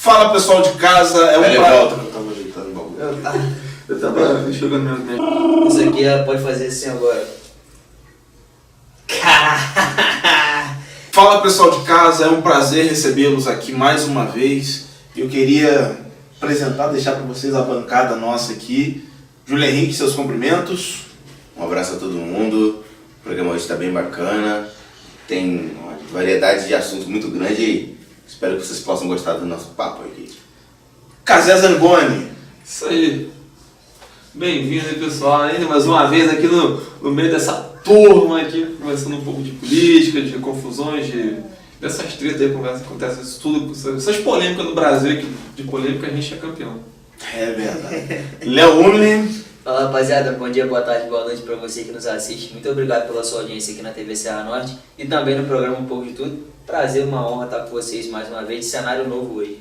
Fala pessoal de casa, é um volta que eu tava ajeitando o bagulho. Eu tava enxugando meu. Isso aqui pode fazer assim agora. Fala pessoal de casa, é um prazer recebê-los aqui mais uma vez. Eu queria apresentar, deixar para vocês a bancada nossa aqui. Júlio Henrique, seus cumprimentos. Um abraço a todo mundo. O programa hoje está bem bacana. Tem uma variedade de assuntos muito grande e espero que vocês possam gostar do nosso papo aqui. Casé Zangoni. Isso aí. Bem-vindo aí, pessoal, ainda mais uma vez aqui no meio dessa turma aqui, conversando um pouco de política, de confusões, dessas tretas aí, conversa, acontece isso tudo, essas polêmicas no Brasil, que de polêmica a gente é campeão. É verdade. Léo Unlin. Fala rapaziada, bom dia, boa tarde, boa noite pra você que nos assiste. Muito obrigado pela sua audiência aqui na TV Serra Norte e também no programa Um Pouco de Tudo. Prazer, uma honra estar com vocês mais uma vez, cenário novo hoje.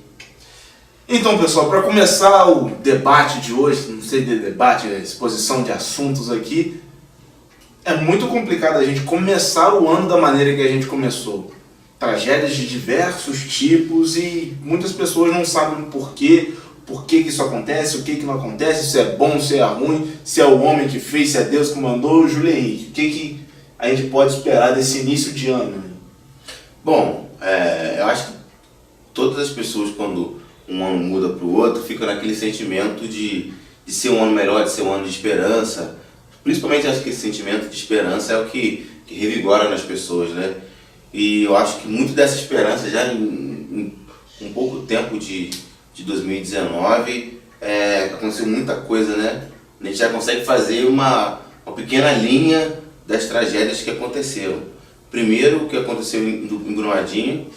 Então pessoal, para começar o debate de hoje, não sei de debate, exposição de assuntos aqui, é muito complicado a gente começar o ano da maneira que a gente começou. Tragédias de diversos tipos e muitas pessoas não sabem por que isso acontece, o que não acontece, se é bom, se é ruim, se é o homem que fez, se é Deus que mandou. Júlio Henrique, o que a gente pode esperar desse início de ano? Bom, eu acho que todas as pessoas, quando um ano muda para o outro, ficam naquele sentimento de ser um ano melhor, de ser um ano de esperança. Principalmente acho que esse sentimento de esperança é o que revigora nas pessoas, né? E eu acho que muito dessa esperança já em um pouco tempo de 2019 aconteceu muita coisa, né? A gente já consegue fazer uma pequena linha das tragédias que aconteceram. Primeiro, o que aconteceu em Brumadinho,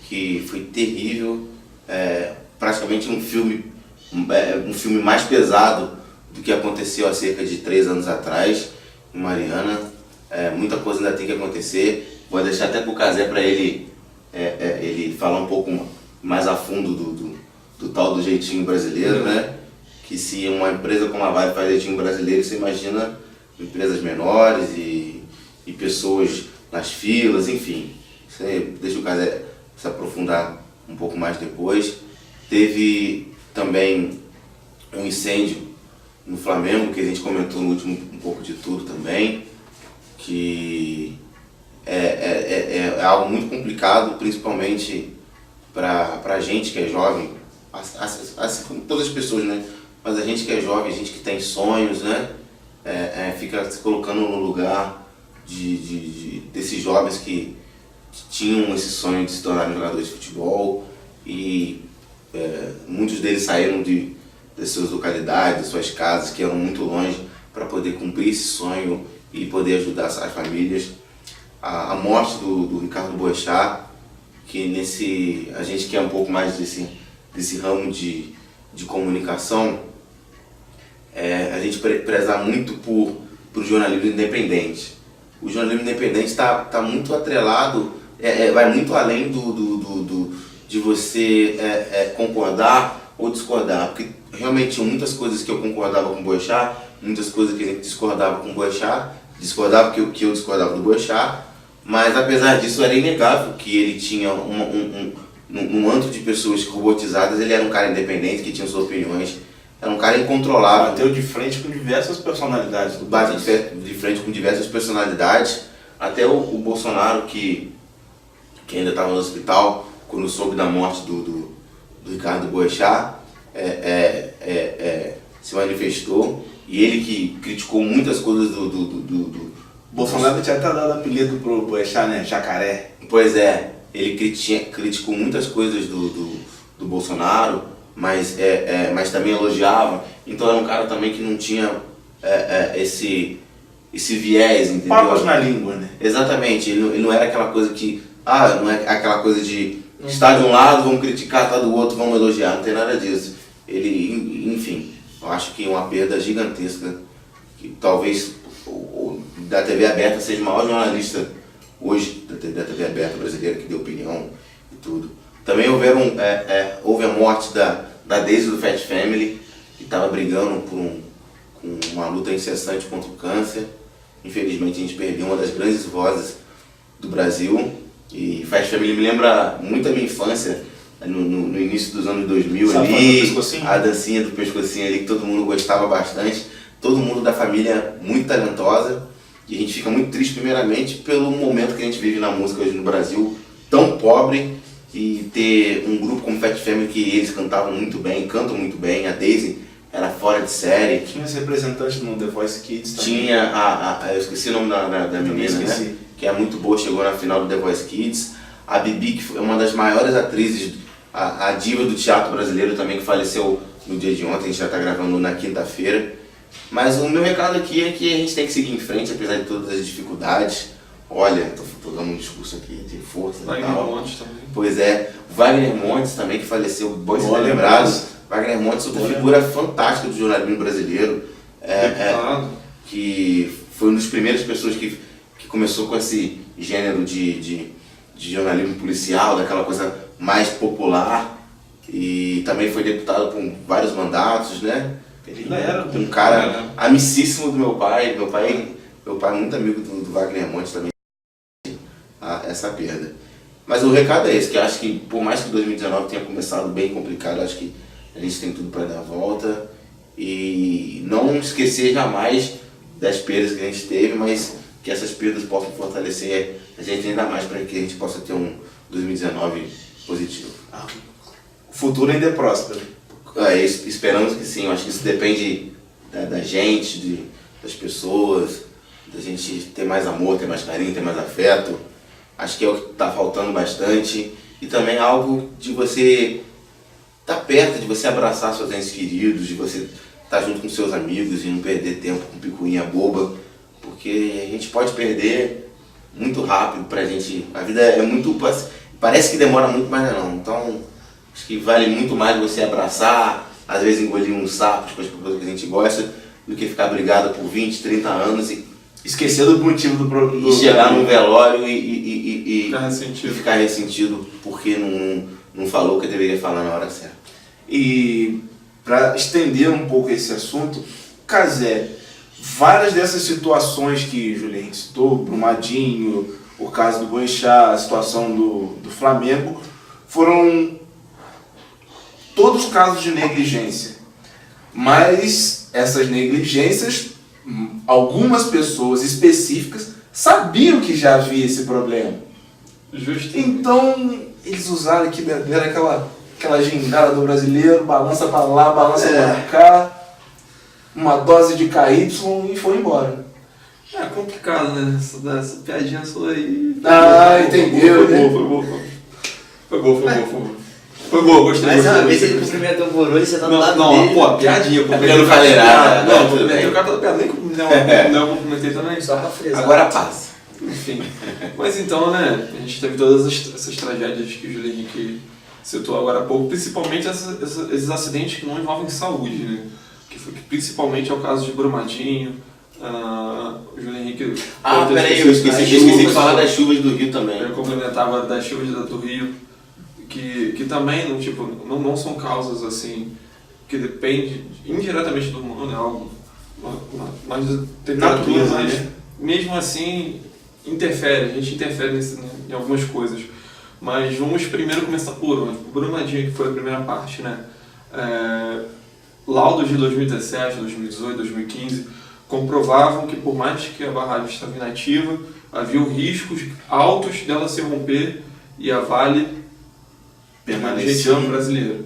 que foi terrível, praticamente um filme mais pesado do que aconteceu há cerca de 3 anos atrás em Mariana. Muita coisa ainda tem que acontecer. Vou deixar até para o Casé para ele falar um pouco mais a fundo do tal do jeitinho brasileiro, né? Que se uma empresa como a Vale faz jeitinho brasileiro, você imagina empresas menores e pessoas nas filas, enfim. Deixa o Casé se aprofundar um pouco mais depois. Teve também um incêndio no Flamengo, que a gente comentou no último Um Pouco de Tudo também, que é algo muito complicado, principalmente para a gente que é jovem, assim como todas as pessoas, né? Mas a gente que é jovem, a gente que tem sonhos, né? Fica se colocando no lugar desses jovens que tinham esse sonho de se tornarem jogadores de futebol e muitos deles saíram das suas localidades, das suas casas, que eram muito longe, para poder cumprir esse sonho e poder ajudar as famílias. A morte do Ricardo Boechat, que a gente quer um pouco mais desse ramo de comunicação, a gente prezar muito por jornalismo independente. O jornalismo independente está muito atrelado, vai muito além de você concordar ou discordar, porque realmente tinha muitas coisas que eu concordava com o Boechat, muitas coisas que a gente discordava com o Boechat, discordava que eu discordava do Boechat, mas apesar disso era inegável que ele tinha um antro de pessoas robotizadas. Ele era um cara independente, que tinha suas opiniões, era um cara incontrolável. Bateu de frente com diversas personalidades do Bate país. de frente com diversas personalidades, até o Bolsonaro, que ainda estava no hospital, quando soube da morte do Ricardo Boechat, se manifestou, e ele que criticou muitas coisas do Bolsonaro tinha até dado apelido pro Boechat, né? Jacaré. Pois é, ele criticou muitas coisas do Bolsonaro, mas também elogiava. Então era um cara também que não tinha esse viés, entendeu? Papas na língua, né? Exatamente, ele não era aquela coisa que... não é aquela coisa de estar de um lado, vamos criticar, estar do outro, vamos elogiar. Não tem nada disso. Ele, enfim, eu acho que é uma perda gigantesca, que talvez da TV aberta seja o maior jornalista hoje da TV aberta brasileira, que deu opinião e tudo. Também houve a morte da Daisy do Fat Family, que estava brigando com uma luta incessante contra o câncer. Infelizmente a gente perdeu uma das grandes vozes do Brasil. E Fat Family me lembra muito a minha infância. no início dos anos 2000 Sabe fazer o ali, pescocinho? a dancinha do pescocinho ali que todo mundo gostava bastante, todo mundo da família muito talentosa, e a gente fica muito triste primeiramente pelo momento que a gente vive na música hoje no Brasil, tão pobre, e ter um grupo como Fat Family que eles cantavam muito bem, cantam muito bem, a Daisy era fora de série, Tinha esse representante no The Voice Kids também. tinha eu esqueci o nome da Também menina, esqueci. né? Que é muito boa, chegou na final do The Voice Kids. A Bibi, que é uma das maiores atrizes, a diva do teatro brasileiro também, que faleceu no dia de ontem, a gente já está gravando na quinta-feira. Mas o meu recado aqui é que a gente tem que seguir em frente, apesar de todas as dificuldades. Olha, tô dando um discurso aqui de força e Wagner tal. Montes também. Pois é, o Wagner Montes também, que faleceu, bom ser Boa lembrado. lembrança. Wagner Montes, outra Boa figura fantástica do jornalismo brasileiro. Deputado. Que foi uma das primeiras pessoas que começou com esse gênero de jornalismo policial, daquela coisa mais popular, e também foi deputado por vários mandatos, né? Ele ainda era Um cara amicíssimo do meu pai é muito amigo do Wagner Montes também, essa perda. Mas o recado é esse, que eu acho que por mais que 2019 tenha começado bem complicado, eu acho que a gente tem tudo para dar a volta e não esquecer jamais das perdas que a gente teve, mas que essas perdas possam fortalecer a gente ainda mais para que a gente possa ter um 2019 positivo. O futuro ainda é próspero. Esperamos que sim, eu acho que isso depende da gente, das pessoas, da gente ter mais amor, ter mais carinho, ter mais afeto. Acho que é o que está faltando bastante. E também algo de você estar perto, de você abraçar seus entes queridos, de você estar junto com seus amigos e não perder tempo com picuinha boba, porque a gente pode perder muito rápido pra gente. A vida é muito. Parece que demora muito, mas não. Então, acho que vale muito mais você abraçar, às vezes engolir uns sapos com as pessoas que a gente gosta, do que ficar brigado por 20, 30 anos e Esquecer do motivo do chegar num velório e Ficar ressentido. ficar ressentido porque não falou o que deveria falar na hora certa. E para estender um pouco esse assunto, Cazé, várias dessas situações que Juliano citou, Brumadinho, o caso do Boechat, a situação do Flamengo, foram todos casos de negligência. Mas essas negligências, algumas pessoas específicas sabiam que já havia esse problema. Justo. Então, eles usaram aqui, deram aquela gingada do brasileiro, balança pra lá, balança pra cá, uma dose de KY e foi embora. É complicado, né? Essa piadinha sua aí. Entendeu, né? Foi boa, gostei. Mais uma vez gostei. ele cumprimentou por hoje, você tá do lado Não, dele. pô, piadinha. Eu não falei nada. Não, Tudo bem. o cara tá piada, nem eu cumprimentei também. Só pra frisar. Agora passa. Enfim. Mas então, né, a gente teve todas essas tragédias que o Júlio Henrique citou agora há pouco, principalmente esses acidentes que não envolvem saúde, né? Que principalmente é o caso de Brumadinho, o Júlio Henrique... Peraí, eu esqueci de falar das chuvas do Rio também. Eu complementava das chuvas do Rio, que também não são causas assim, que depende indiretamente do humano, é algo mais de temperatura, Natureza, mas né? mesmo assim a gente interfere em algumas coisas. Mas vamos primeiro começar por onde? Por Brumadinho, que foi a primeira parte, né? Laudos de 2017, 2018, 2015 comprovavam que por mais que a barragem estava inativa, havia riscos altos dela se romper e a Vale Permaneceu. jeitinho brasileiro.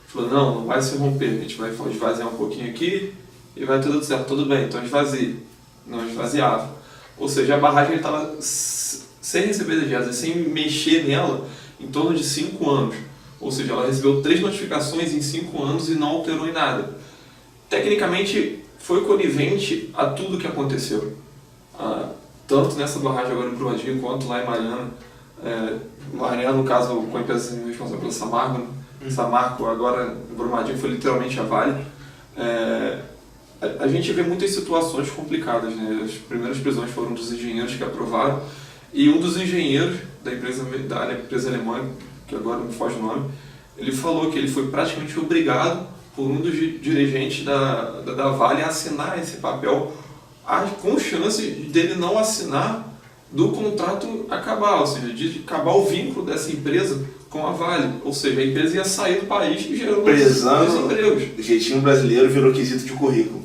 Falou, não vai se romper, a gente vai esvaziar um pouquinho aqui e vai tudo certo, tudo bem, então esvazia. Não esvaziava. Ou seja, a barragem estava sem receber energia, sem mexer nela em torno de 5 anos. Ou seja, ela recebeu 3 notificações em 5 anos e não alterou em nada. Tecnicamente, foi conivente a tudo que aconteceu. Tanto nessa barragem agora em Brumadinho, quanto lá em Mariana. Mariana, no caso, com a empresa responsável pela Samarco, né? Samarco, agora em Brumadinho, foi literalmente a Vale. A gente vê muitas situações complicadas, né? As primeiras prisões foram dos engenheiros que aprovaram, e um dos engenheiros da empresa alemã, que agora me foge o nome, ele falou que ele foi praticamente obrigado por um dos dirigentes da Vale a assinar esse papel, com chance dele não assinar do contrato acabar, ou seja, de acabar o vínculo dessa empresa com a Vale. Ou seja, a empresa ia sair do país e gerando Prezando empregos. o jeitinho brasileiro virou quesito de currículo.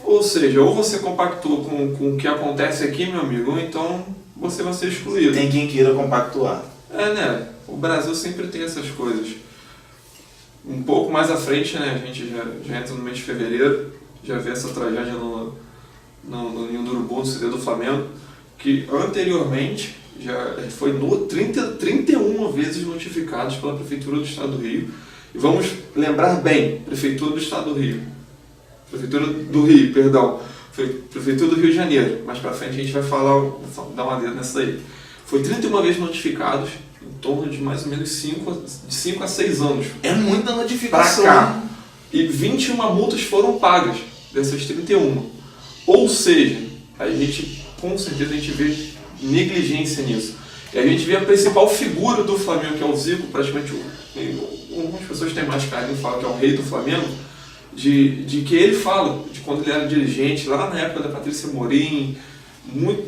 Ou seja, ou você compactua com o que acontece aqui, meu amigo, ou então você vai ser excluído. Tem quem queira compactuar. Né? O Brasil sempre tem essas coisas. Um pouco mais à frente, né? A gente já entra no mês de fevereiro, já vê essa tragédia no Ninho do Urubu, no CT do Flamengo, que anteriormente já foi 31 vezes notificados pela Prefeitura do Estado do Rio. E vamos lembrar bem, Prefeitura do Estado do Rio. Prefeitura do Rio, perdão. Foi Prefeitura do Rio de Janeiro. Mais pra frente a gente vai dar uma dedo nessa aí. Foi 31 vezes notificados, em torno de mais ou menos 5 a 6 anos. É muita notificação. Pra cá. E 21 multas foram pagas dessas 31. Ou seja, com certeza a gente vê negligência nisso. E a gente vê a principal figura do Flamengo, que é o Zico, praticamente algumas pessoas têm mais carinho, falam que é o rei do Flamengo, de que ele fala, de quando ele era dirigente, lá na época da Patrícia Morim,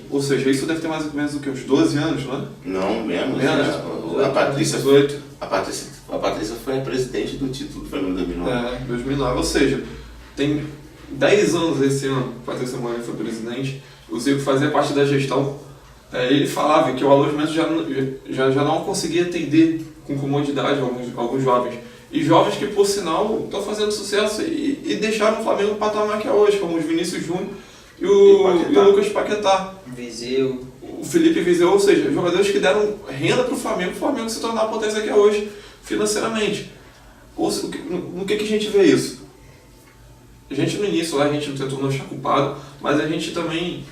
ou seja, isso deve ter mais ou menos uns 12 anos, não é? Não, menos. A Patrícia foi a presidente do título do Flamengo em 2009. 2009, ou seja, tem 10 anos esse ano que a Patrícia Morim foi presidente, o Zico fazia parte da gestão. Ele falava que o alojamento já não conseguia atender com comodidade alguns jovens. E jovens que, por sinal, estão fazendo sucesso e deixaram o Flamengo no patamar que é hoje, como os Vinícius Júnior e o Lucas Paquetá. Viseu. O Felipe Viseu, ou seja, jogadores que deram renda para o Flamengo se tornar a potência que é hoje, financeiramente. No que a gente vê isso? A gente no início lá, a gente tentou não achar culpado, mas a gente também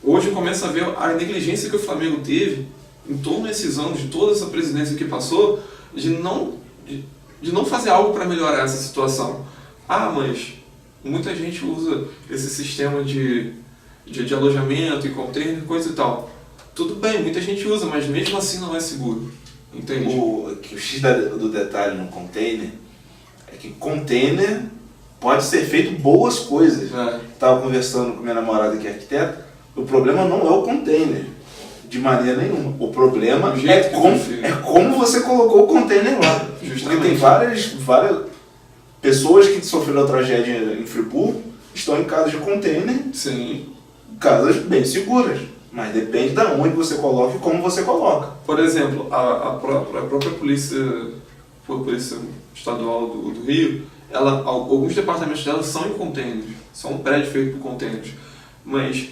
hoje começa a ver a negligência que o Flamengo teve em torno desses anos, de toda essa presidência que passou, de não fazer algo para melhorar essa situação. Mas muita gente usa esse sistema de alojamento e container, coisa e tal. Tudo bem, muita gente usa, mas mesmo assim não é seguro. Entende? O X do detalhe no container é que container pode ser feito boas coisas. Estava conversando com minha namorada que é arquiteta, o problema não é o container, de maneira nenhuma. O problema é como você colocou o container lá. Porque tem várias pessoas que sofreram a tragédia em Friburgo, estão em casas de container. Sim. Casas bem seguras, mas depende de onde você coloca e como você coloca. Por exemplo, a própria polícia estadual do Rio, alguns departamentos dela são em containers, são um prédio feito por containers. Mas,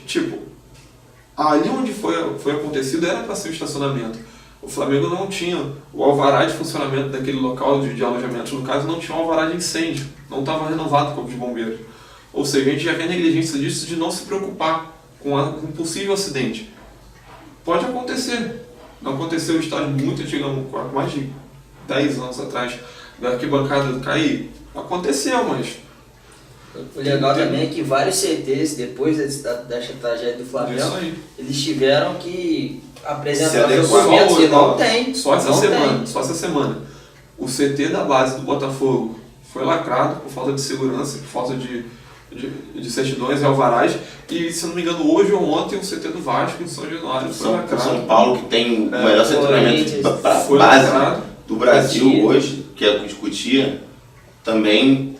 ali onde foi acontecido era para ser o estacionamento. O Flamengo não tinha o alvará de funcionamento daquele local de alojamento. No caso, não tinha um alvará de incêndio, não estava renovado o corpo de bombeiros. Ou seja, a gente já vê a negligência disso de não se preocupar com um possível acidente. Pode acontecer. Não aconteceu o estádio muito antigo, mais de 10 anos atrás, da arquibancada cair. Aconteceu, mas... O legal também é que vários CTs, depois dessa tragédia do Flamengo, eles tiveram que apresentar documentos que não tem. Só essa semana. O CT da base do Botafogo foi lacrado por falta de segurança, por falta de certidões e alvarás. E, se não me engano, hoje ou ontem, o CT do Vasco, em São Januário, foi lacrado. São Paulo, que tem o melhor setornamento base lacrado do Brasil hoje, que é o de Cotia, também...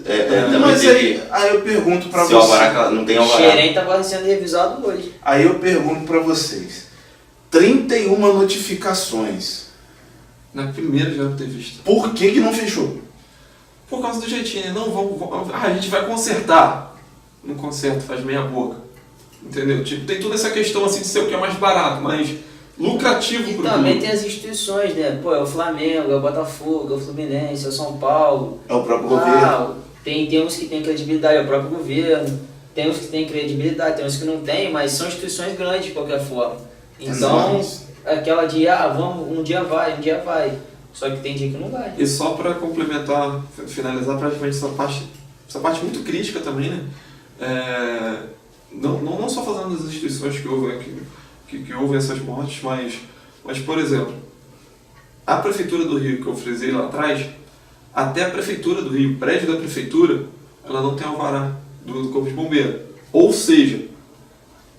Mas aí eu pergunto pra vocês... não tem alvará. O Xerém estava sendo revisado hoje. Aí eu pergunto pra vocês. 31 notificações. Na primeira já ter visto. Por que não fechou? Por causa do jeitinho. A gente vai consertar. Não conserta, faz meia boca. Entendeu? Tem toda essa questão assim de ser o que é mais barato, mas lucrativo e pro também clube. Tem as instituições, né? É o Flamengo, é o Botafogo, é o Fluminense, é o São Paulo. É o próprio governo. Tem uns que têm credibilidade, é o próprio governo. Tem uns que têm credibilidade, tem uns que não têm, mas são instituições grandes de qualquer forma. Então, aquela de, vamos, um dia vai. Só que tem dia que não vai. E só para complementar, finalizar praticamente essa parte muito crítica também, né? Não só falando das instituições que houve essas mortes, mas, por exemplo, a Prefeitura do Rio, que eu frisei lá atrás, até a Prefeitura do Rio, o prédio da Prefeitura, ela não tem alvará do Corpo de Bombeiro. Ou seja,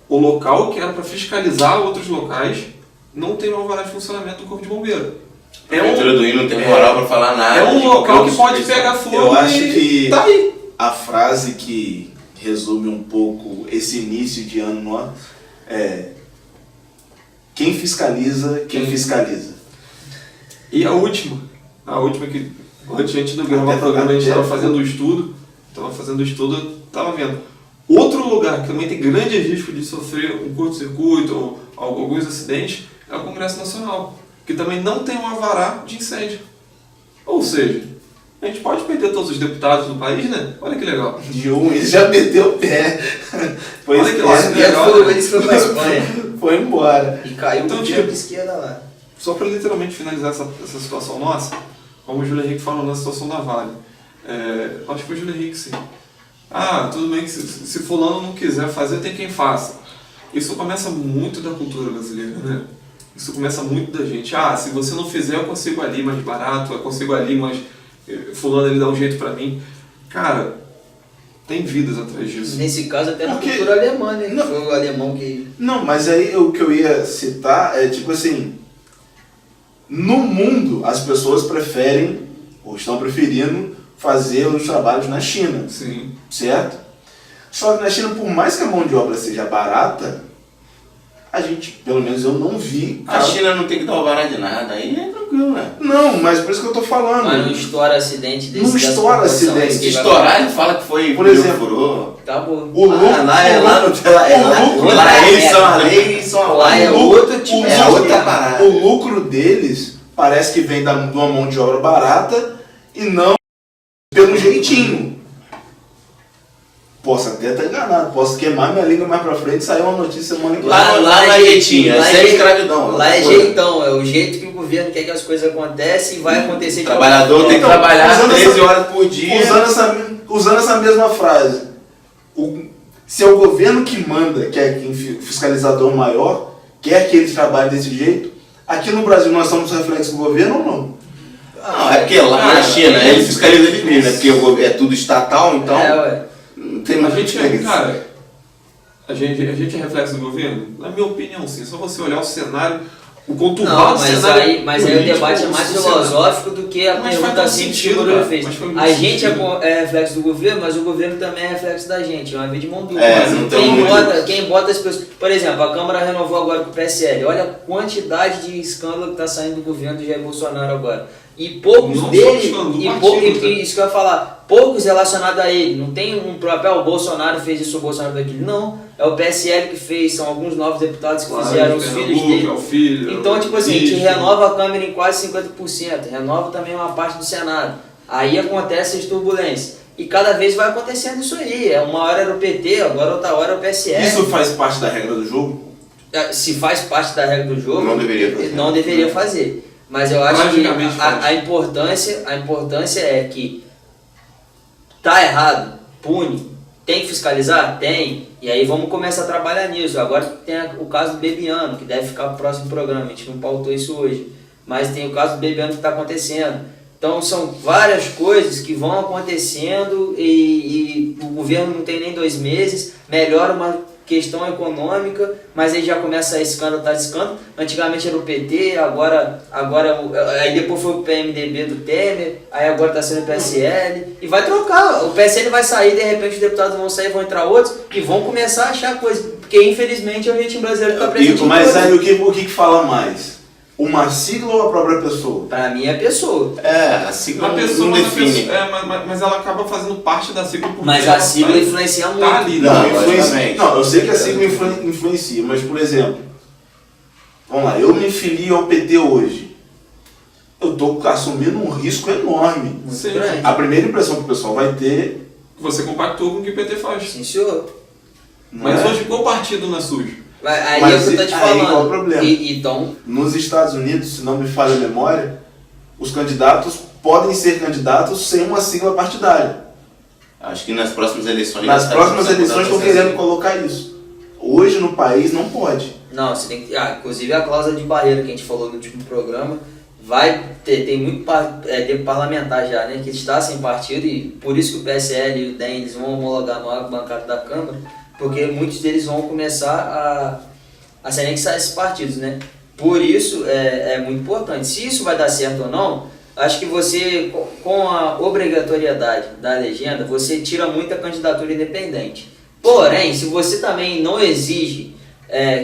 o local que era para fiscalizar outros locais não tem um alvará de funcionamento do Corpo de Bombeiro. A Prefeitura do Rio não tem moral pra falar nada. É um de local qualquer que pode instituição. pegar fogo. Eu acho e que tá aí. a frase que resume um pouco esse início de ano nosso é: quem fiscaliza, quem fiscaliza. E a última que antes do gravar o programa a gente estava fazendo o estudo, estava vendo. Outro lugar que também tem grande risco de sofrer um curto-circuito ou alguns acidentes é o Congresso Nacional, que também não tem um alvará de incêndio. Ou seja, a gente pode perder todos os deputados do país, né? Olha que legal. De um, ele já meteu o pé. Foi Olha que esse legal. Eles foram pra Espanha foi embora. e caiu Então, com o tipo, de esquerda lá. Só para literalmente finalizar essa situação nossa, como o Júlio Henrique falou na situação da Vale. Acho que foi o Júlio Henrique, sim. Tudo bem que se fulano não quiser fazer, tem quem faça. Isso começa muito da cultura brasileira, né? Isso começa muito da gente. Se você não fizer, eu consigo ali mais barato, eu consigo ali mais... fulano, ele dá um jeito pra mim. Cara, tem vidas atrás disso. Nesse caso até na Porque- cultura alemã, né? Não. Foi o alemão que... Não, mas aí o que eu ia citar é tipo assim: no mundo as pessoas preferem, ou estão preferindo, fazer os trabalhos na China, Sim. certo? Só que na China, por mais que a mão de obra seja barata, a gente, pelo menos eu não vi. A China não tem que dar alvará de nada, aí é tranquilo, né? Não, mas por isso que eu tô falando. Mas não estoura acidente desse. Não dessa estoura proporção, acidente. é isso Se que vai estourar, ele fala que foi Por pneu exemplo, furou. Acabou. O lucro, Lá eles são a lei, eles são a Lá é lei. outro tipo é de outra esquema. parada. o lucro deles parece que vem de uma mão de obra barata e não pelo jeitinho. Posso até estar enganado, posso queimar minha língua mais pra frente e sair uma notícia semana que vem. Lá não é jeitinho, é sempre escravidão. Lá é jeitão, é o jeito que o governo quer que as coisas acontecem e vai acontecer O de trabalhador tem que Então, trabalhar usando 13 essa- horas por dia. Usando essa mesma frase, se é o governo que manda, que é quem fiscalizador maior, quer que eles trabalhem desse jeito, aqui no Brasil nós somos reflexo do governo ou não? Não, é porque lá na China eles fiscalizam eles mesmos, né? Porque é tudo estatal, então ué. não tem A mais gente diferença. a gente é reflexo do governo? Na minha opinião, sim. Só você olhar o cenário, o Não, conturbado cenário mas aí o político, debate é mais social. filosófico do que a Mas faz pergunta todo simples que sentido, o Bruno cara. fez. Mas faz muito A gente sentido. é reflexo do governo, mas o governo também é reflexo da gente. É uma via de mão dupla. Não tem muito. Quem bota as pessoas... Por exemplo, a Câmara renovou agora com o PSL. Olha a quantidade de escândalo que está saindo do governo do Jair Bolsonaro agora. E poucos Não só dele... escândalo, do E partido, tá? isso que eu ia falar. Poucos relacionados a ele. Não tem um papel, o Bolsonaro fez isso, o Bolsonaro fez aquilo. Não. É o PSL que fez. São alguns novos deputados que Claro, fizeram, os Pernambuco, filhos dele. é o filho, Então, tipo assim, a gente ministro. renova a Câmara em quase 50%, renova também uma parte do Senado. Aí acontecem as turbulências. E cada vez vai acontecendo isso aí. Uma hora era o PT, agora outra hora é o PSL. Isso faz parte da regra do jogo? Se faz parte da regra do jogo, Não deveria fazer. não deveria fazer. Mas eu acho que Logicamente faz. a importância é que tá errado, pune. Tem que fiscalizar? Tem. E aí vamos começar a trabalhar nisso. Agora tem o caso do Bebiano, que deve ficar pro próximo programa. A gente não pautou isso hoje. Mas tem o caso do Bebiano que está acontecendo. Então são várias coisas que vão acontecendo e o governo não tem nem 2 meses. Melhora uma questão econômica, mas aí já começa a escândalo, tá de escândalo. Antigamente era o PT, agora aí depois foi o PMDB do Temer, aí agora está sendo o PSL, e vai trocar. O PSL vai sair, de repente os deputados vão sair, vão entrar outros, e vão começar a achar coisas, porque infelizmente o jeitinho brasileiro está presente em Mas todas. aí o que fala mais? Uma sigla ou a própria pessoa? Pra mim é a pessoa. A sigla A pessoa, não define. mas ela acaba fazendo parte da sigla porque Mas ela a sigla tá- influencia muito. tá ali, Não, né? logicamente. Não, eu sei que a sigla influencia, mas por exemplo, vamos lá, eu me filio ao PT hoje. Eu estou assumindo um risco enorme. Sim. grande. A primeira impressão que o pessoal vai ter. Você compactou com o que o PT faz. Sim, senhor. Não Mas é? hoje qual partido não é sujo? Aí Mas é o que eu tô te aí falando. qual é o problema? Então, Nos Estados Unidos, se não me falha a memória, os candidatos podem ser candidatos sem uma sigla partidária. Acho que nas próximas eleições. Nas já tá próximas começando a eleições estão acontecer. querendo colocar isso. Hoje no país não pode. não, você tem que. Inclusive a cláusula de barreira que a gente falou no último programa, vai ter, tem muito tempo parlamentar já, né? Que está sem partido e por isso que o PSL e o DEM eles vão homologar no bancada da Câmara, porque muitos deles vão começar a se anexar a esses partidos, né? Por isso é muito importante. Se isso vai dar certo ou não, acho que você, com a obrigatoriedade da legenda, você tira muita candidatura independente. Porém, se você também não exige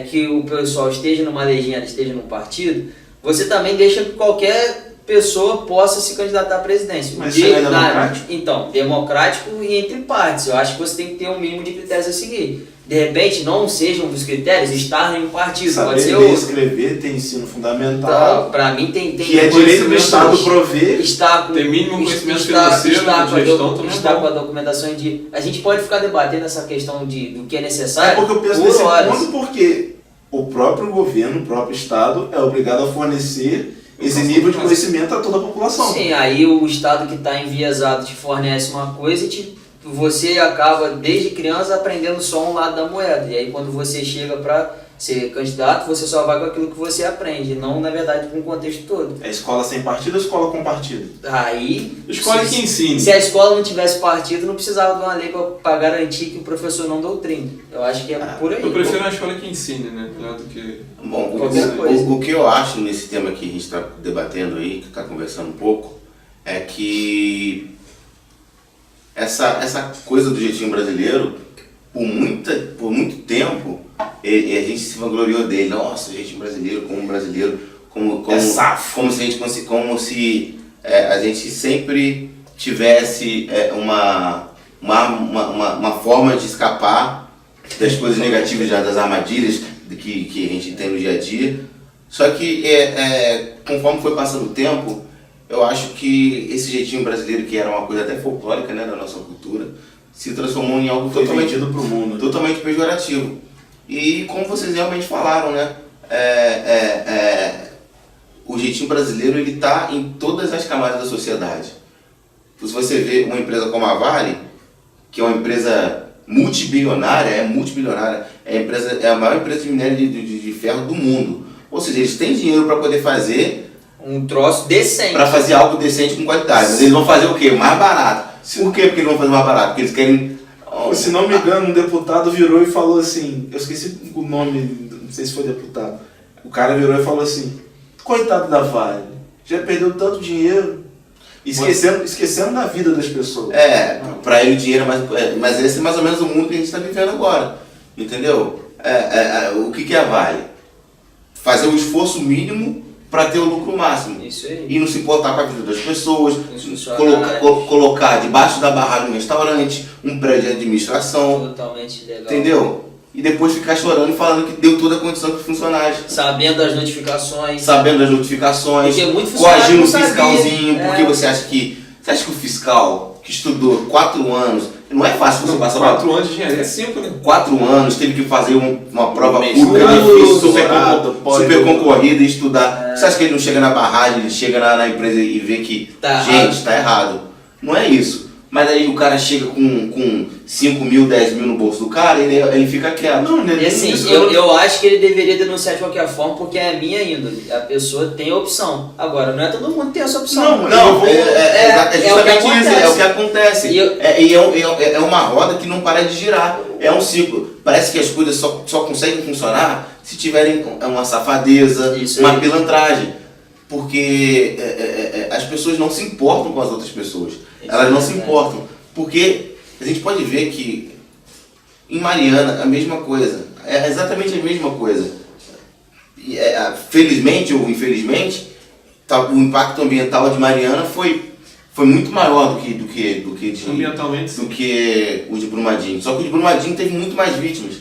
que o pessoal esteja numa legenda, esteja num partido, você também deixa que qualquer pessoa possa se candidatar à presidência. Mas isso é democrático? Então, democrático e entre partes. Eu acho que você tem que ter um mínimo de critérios a seguir. De repente, não seja um dos critérios estar em um partido, Saber pode ser ler, outro. escrever, tem ensino fundamental, Então, para mim tem que é direito do Estado prover. Está com, Tem mínimo conhecimento está financeiro, está de com a gestão também é está bom. com a documentação de... A gente pode ficar debatendo essa questão do que é necessário Porque eu penso por nesse horas. ponto porque o próprio governo, o próprio Estado é obrigado a fornecer esse nível de conhecimento a toda a população. Sim, aí o Estado que está enviesado te fornece uma coisa e você acaba, desde criança, aprendendo só um lado da moeda. E aí quando você chega para ser candidato, você só vai com aquilo que você aprende, não, na verdade, com o contexto todo. É escola sem partido ou escola com partido? Aí... Escolhe que ensine. Se a escola não tivesse partido, não precisava de uma lei para garantir que o professor não doutrine. Eu acho que é por aí. Eu prefiro uma escola que ensine, né? Melhor do que... Bom, Qualquer coisa. o que eu acho nesse tema que a gente está debatendo aí, que está conversando um pouco, é que essa coisa do jeitinho brasileiro, por muito tempo, a gente se vangloriou dele. Nossa, jeitinho brasileiro, como É safo. como se a gente sempre tivesse uma forma de escapar das coisas negativas, das armadilhas que a gente tem no dia a dia. Só que conforme foi passando o tempo, eu acho que esse jeitinho brasileiro, que era uma coisa até folclórica, né, da nossa cultura, se transformou em algo Foi totalmente vendido pro mundo. totalmente pejorativo. E como vocês realmente falaram, né, o jeitinho brasileiro ele está em todas as camadas da sociedade. Se você vê uma empresa como a Vale, que é uma empresa multibilionária, é a maior empresa de minério de ferro do mundo. Ou seja, eles têm dinheiro para poder fazer Um troço decente. para fazer algo decente com qualidade. Mas eles vão fazer o quê? Mais barato. Por quê? Porque eles vão fazer mais barato? Porque eles querem... Se não me engano, um deputado virou e falou assim, eu esqueci o nome, não sei se foi deputado. O cara virou e falou assim, coitado da Vale, já perdeu tanto dinheiro, esquecendo da vida das pessoas. Para ele o dinheiro é mas esse é mais ou menos o mundo que a gente está vivendo agora. Entendeu? O que é a Vale? Fazer o esforço mínimo para ter o lucro máximo. Isso aí. E não se importar com a vida das pessoas, Os funcionários. colocar debaixo da barraca um restaurante, um prédio de administração, Totalmente legal. entendeu? E depois ficar chorando e falando que deu toda a condição para os funcionários. Sabendo das notificações. Sabendo das notificações, Porque muito funcionário coagindo não o sabia. fiscalzinho, porque você acha que o fiscal que estudou 4 anos, não é fácil você passar 4 anos de engenharia é 5, né? 4 anos, teve que fazer uma prova Mestrado, pública difícil, doutorado, super concorrida e estudar. Você acha que ele não chega na barragem, ele chega na empresa e vê que, Tá gente, errado. tá errado. Não é isso. Mas aí o cara chega com 5 mil, 10 mil no bolso do cara e ele fica quieto. Não, né? E assim, Isso eu acho que ele deveria denunciar de qualquer forma, porque é a minha índole. A pessoa tem a opção. Agora, não é todo mundo que tem essa opção. Não, é justamente o que isso, é o que acontece. É uma roda que não para de girar, é um ciclo. Parece que as coisas só conseguem funcionar se tiverem uma safadeza, Isso uma aí. pilantragem. Porque as pessoas não se importam com as outras pessoas. Elas não se importam. Porque a gente pode ver que em Mariana a mesma coisa. É exatamente a mesma coisa. Felizmente ou infelizmente, o impacto ambiental de Mariana foi muito maior do que Ambientalmente. do que o de Brumadinho. Só que o de Brumadinho teve muito mais vítimas.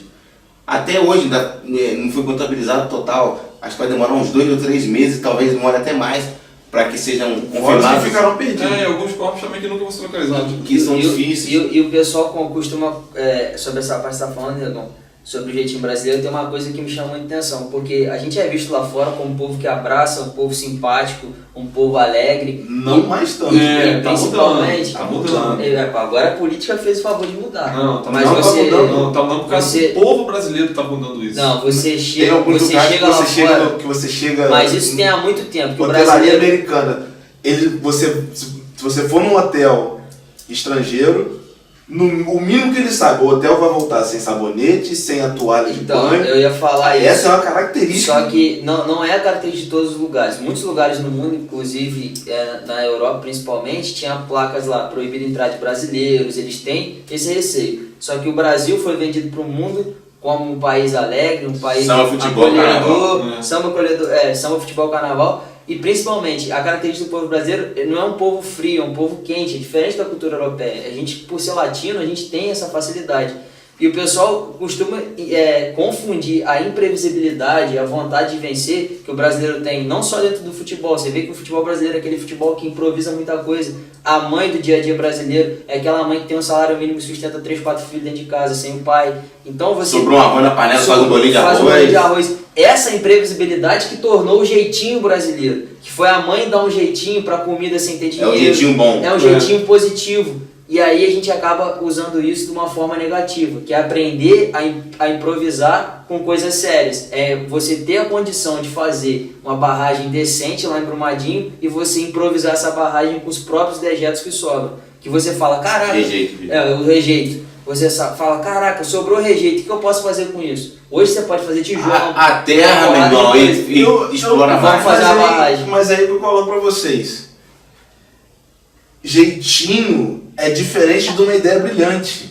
Até hoje ainda não foi contabilizado total. Acho que vai demorar uns 2 ou 3 meses, talvez demore até mais, para que sejam Fora confirmados. que ficaram perdidos. E alguns corpos também que nunca vão ser localizados. Que são difíceis. E o pessoal costuma, sobre essa parte que você está falando, Redon, sobre o jeitinho brasileiro, tem uma coisa que me chama muita atenção, porque a gente é visto lá fora como um povo que abraça, um povo simpático, um povo alegre. Não mais tanto. Principalmente. Tá mudando. Agora a política fez o favor de mudar. Não, tá mas mudando, você, tá mudando. Não, tá mudando por causa do povo brasileiro que tá mudando isso. Não, você Tem chega, alguns você lugares chega que lá você fora. chega, que você chega. Mas isso tem há muito tempo. Que o Hotelaria brasileiro, americana. Se você for num hotel estrangeiro, O mínimo que ele sabe, o hotel vai voltar sem sabonete, sem a toalha de Então, banho. eu ia falar isso. Essa é uma característica. Só que não é a característica de todos os lugares. Muitos lugares no mundo, inclusive na Europa principalmente, tinha placas lá, proibido entrar de brasileiros, eles têm esse receio. Só que o Brasil foi vendido para o mundo como um país alegre, um país Samba, futebol, carnaval. Samba, futebol, carnaval. E principalmente, a característica do povo brasileiro não é um povo frio, é um povo quente, é diferente da cultura europeia. A gente, por ser latino, a gente tem essa facilidade. E o pessoal costuma confundir a imprevisibilidade, a vontade de vencer que o brasileiro tem, não só dentro do futebol. Você vê que o futebol brasileiro é aquele futebol que improvisa muita coisa. A mãe do dia a dia brasileiro é aquela mãe que tem um salário mínimo e sustenta 3, 4 filhos dentro de casa, sem o pai. Então você... Sobrou uma arroz na panela, faz um bolinho de Faz um bolinho de arroz. arroz. Essa imprevisibilidade que tornou o jeitinho brasileiro. Que foi a mãe dar um jeitinho pra comida sem ter dinheiro. É um jeitinho bom. É um jeitinho positivo. E aí a gente acaba usando isso de uma forma negativa, que é aprender a improvisar com coisas sérias. É você ter a condição de fazer uma barragem decente lá em Brumadinho e você improvisar essa barragem com os próprios dejetos que sobram. Que você fala, caraca... Rejeito. O rejeito. Você fala, caraca, sobrou rejeito, o que eu posso fazer com isso? Hoje você pode fazer tijolo. A terra, meu irmão, e explora vamos mais. fazer a barragem. Mas aí que eu coloco pra vocês. Jeitinho é diferente de uma ideia brilhante.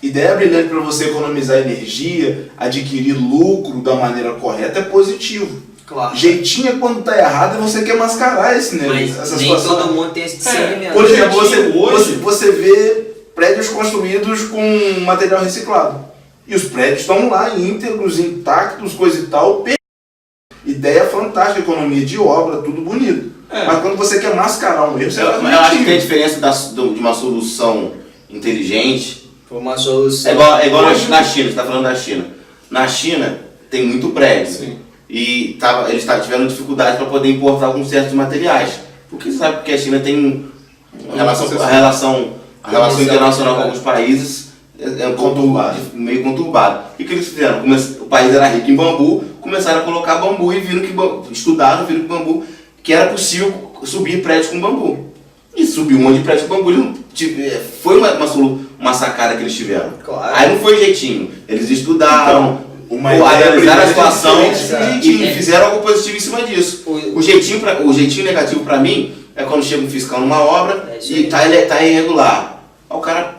Ideia brilhante para você economizar energia, adquirir lucro da maneira correta é positivo. Claro. Jeitinho é quando tá errado e você quer mascarar esse Mas essa nem situação. todo mundo tem esse discernimento. Por exemplo, Jeitinho você vê prédios construídos com material reciclado. E os prédios estão lá íntegros, intactos, coisa e tal. Ideia fantástica, economia de obra, tudo bonito. Mas quando você quer mascarar um erro, você faz um Eu acho que tem a jeitinho. diferença de uma solução inteligente. Foi uma solução. É igual na China, você está falando da China. Na China tem muito prédio. Sim. E eles tiveram dificuldade para poder importar alguns certos materiais. Porque você sabe que a China tem a relação internacional com alguns países meio conturbada. E o que eles fizeram? O país era rico em bambu, começaram a colocar bambu e viram que estudaram, viram que bambu, que era possível subir prédios com bambu. E subiu um monte de prédios com bambu. Foi uma sacada que eles tiveram. Claro. Aí não foi jeitinho. Eles estudaram, Uma ideia analisaram a brilhante situação é diferente de e fizeram algo positivo em cima disso. O jeitinho negativo pra mim é quando chega um fiscal numa obra e tá irregular. Aí o cara,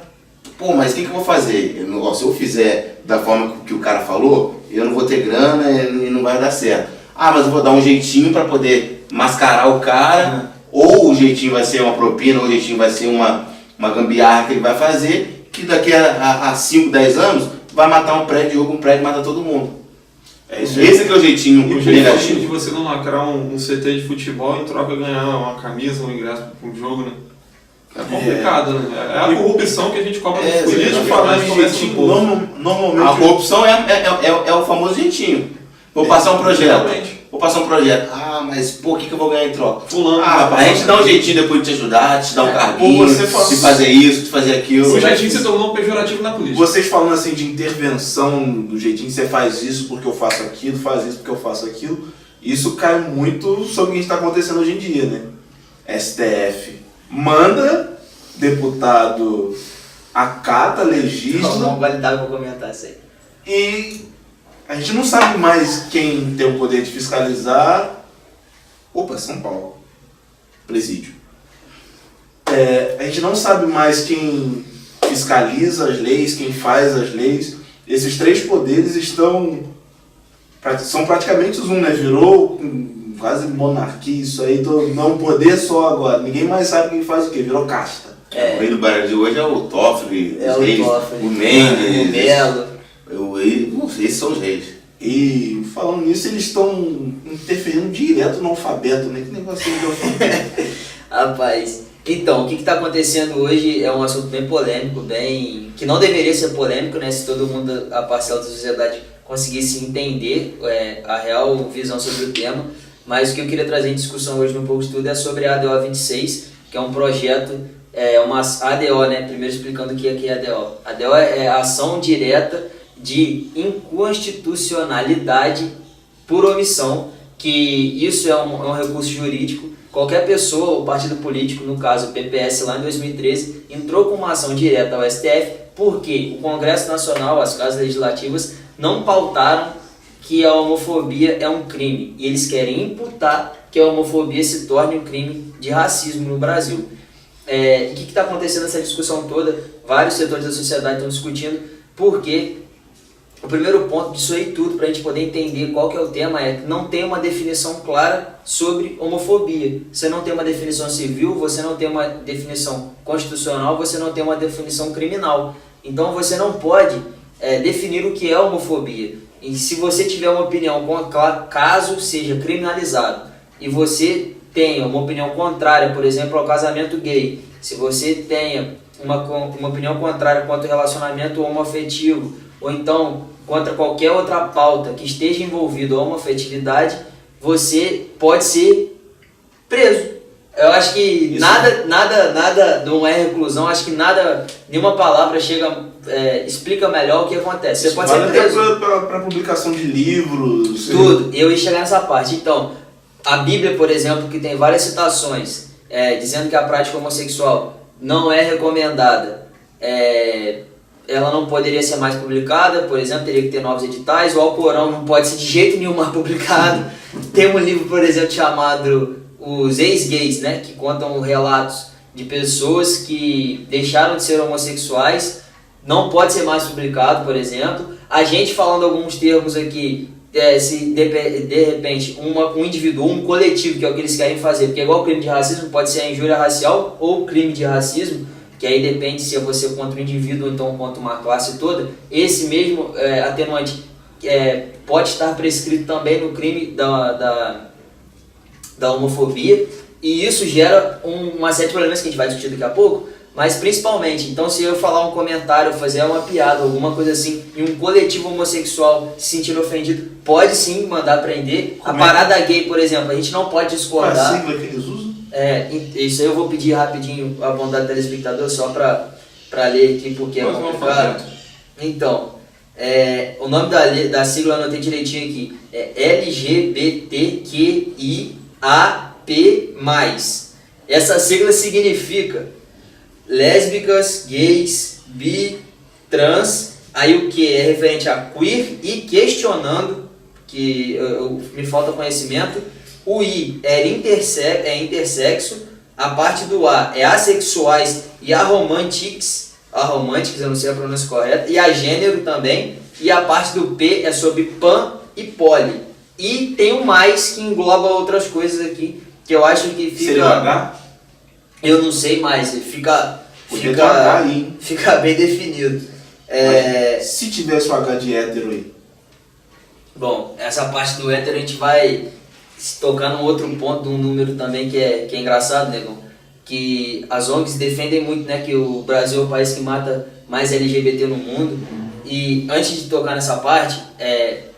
pô, mas o que eu vou fazer? Se eu fizer da forma que o cara falou, eu não vou ter grana e não vai dar certo. Ah, mas eu vou dar um jeitinho pra poder mascarar o cara, ou o jeitinho vai ser uma propina, ou o jeitinho vai ser uma gambiarra que ele vai fazer, que daqui a 5, 10 anos vai matar um prédio, um prédio mata todo mundo. Esse que é o jeitinho O jeitinho de negativo. você não lacrar um CT de futebol em troca de ganhar uma camisa, um ingresso para um jogo, né? É complicado, né? É a corrupção que a gente cobra dos políticos. Falar em jeitinho, normalmente... A corrupção é o famoso jeitinho. Vou passar um projeto. Ah, mas pô, o que eu vou ganhar em troca? Fulano. A gente dá um jeitinho depois de te ajudar, te dar um carguinho, Ou você fala- de fazer isso, de fazer aquilo. O jeitinho se tornou um pejorativo na política. Vocês falando assim de intervenção, do jeitinho, você faz isso porque eu faço aquilo, faz isso porque eu faço aquilo, isso cai muito sobre o que está acontecendo hoje em dia, né? STF manda, deputado acata, legisla, Não vale dar pra comentar isso aí. e a gente não sabe mais quem tem o poder de fiscalizar. Opa, São Paulo. Presídio. A gente não sabe mais quem fiscaliza as leis, quem faz as leis. Esses três poderes são praticamente um, né? Virou quase monarquia isso aí, não um poder só agora. Ninguém mais sabe quem faz o quê, virou casta. O rei do Brasil hoje é o Toffoli, É os o reis, Toffoli, o Mendes, o Melo. esses são os reis. E falando nisso, eles estão interferindo direto no alfabeto, né? Que negócio de alfabeto. Rapaz, então, o que está acontecendo hoje é um assunto bem polêmico, que não deveria ser polêmico, né? Se todo mundo, a parcela da sociedade, conseguisse entender a real visão sobre o tema. Mas o que eu queria trazer em discussão hoje no Pouco Estudo é sobre a ADO 26, que é um projeto, uma ADO, né? Primeiro explicando o que é ADO. ADO é a ação direta de inconstitucionalidade por omissão, que isso é um recurso jurídico qualquer pessoa ou partido político, no caso o PPS lá em 2013, entrou com uma ação direta ao STF porque o Congresso Nacional, as casas legislativas, não pautaram que a homofobia é um crime. E eles querem imputar que a homofobia se torne um crime de racismo no Brasil. O que está acontecendo nessa discussão toda? Vários setores da sociedade estão discutindo porque o primeiro ponto disso aí tudo, para a gente poder entender qual que é o tema, é que não tem uma definição clara sobre homofobia. Você não tem uma definição civil, você não tem uma definição constitucional, você não tem uma definição criminal. Então você não pode definir o que é homofobia. E se você tiver uma opinião, caso seja criminalizado, e você tenha uma opinião contrária, por exemplo, ao casamento gay, se você tenha uma opinião contrária quanto ao relacionamento homoafetivo, ou então contra qualquer outra pauta que esteja envolvida a homoafetividade, você pode ser preso. Eu acho que nada não é reclusão, acho que nenhuma palavra explica melhor o que acontece. Você pode ser preso. Para publicação de livros. Tudo, eu ia chegar nessa parte. Então, a Bíblia, por exemplo, que tem várias citações dizendo que a prática homossexual não é recomendada, ela não poderia ser mais publicada, por exemplo, teria que ter novos editais. O Alcorão não pode ser de jeito nenhum mais publicado. Tem um livro, por exemplo, chamado Os Ex-Gays, né, que contam relatos de pessoas que deixaram de ser homossexuais, não pode ser mais publicado, por exemplo. A gente falando alguns termos aqui, se de repente um indivíduo, um coletivo, que é o que eles querem fazer, porque é igual o crime de racismo, pode ser a injúria racial ou crime de racismo, que aí depende se é você contra o indivíduo ou então contra uma classe toda. Esse mesmo atenuante pode estar prescrito também no crime da homofobia, e isso gera uma série de problemas que a gente vai discutir daqui a pouco, mas principalmente, então se eu falar um comentário, fazer uma piada, alguma coisa assim, e um coletivo homossexual se sentir ofendido, pode sim mandar prender. A parada gay, por exemplo, a gente não pode discordar. Qual é a sigla que eles usam? Isso aí eu vou pedir rapidinho a bondade do telespectador só para ler aqui porque é complicado. Então, o nome da sigla eu anotei direitinho aqui, é LGBTQIAP+. Essa sigla significa lésbicas, gays, bi, trans, aí o que é referente a queer e questionando, que me falta conhecimento. O I é intersexo, a parte do A é assexuais e aromânticos, eu não sei a pronúncia correta, e a gênero também, e a parte do P é sobre pan e poli. E tem o mais que engloba outras coisas aqui, que eu acho que fica... Seria o H? Eu não sei mais, fica bem definido. Se tivesse o H de hétero aí? Bom, essa parte do hétero a gente vai se tocar num outro ponto, de um número também que é engraçado, né, que as ONGs defendem muito, né, que o Brasil é o país que mata mais LGBT no mundo. E antes de tocar nessa parte,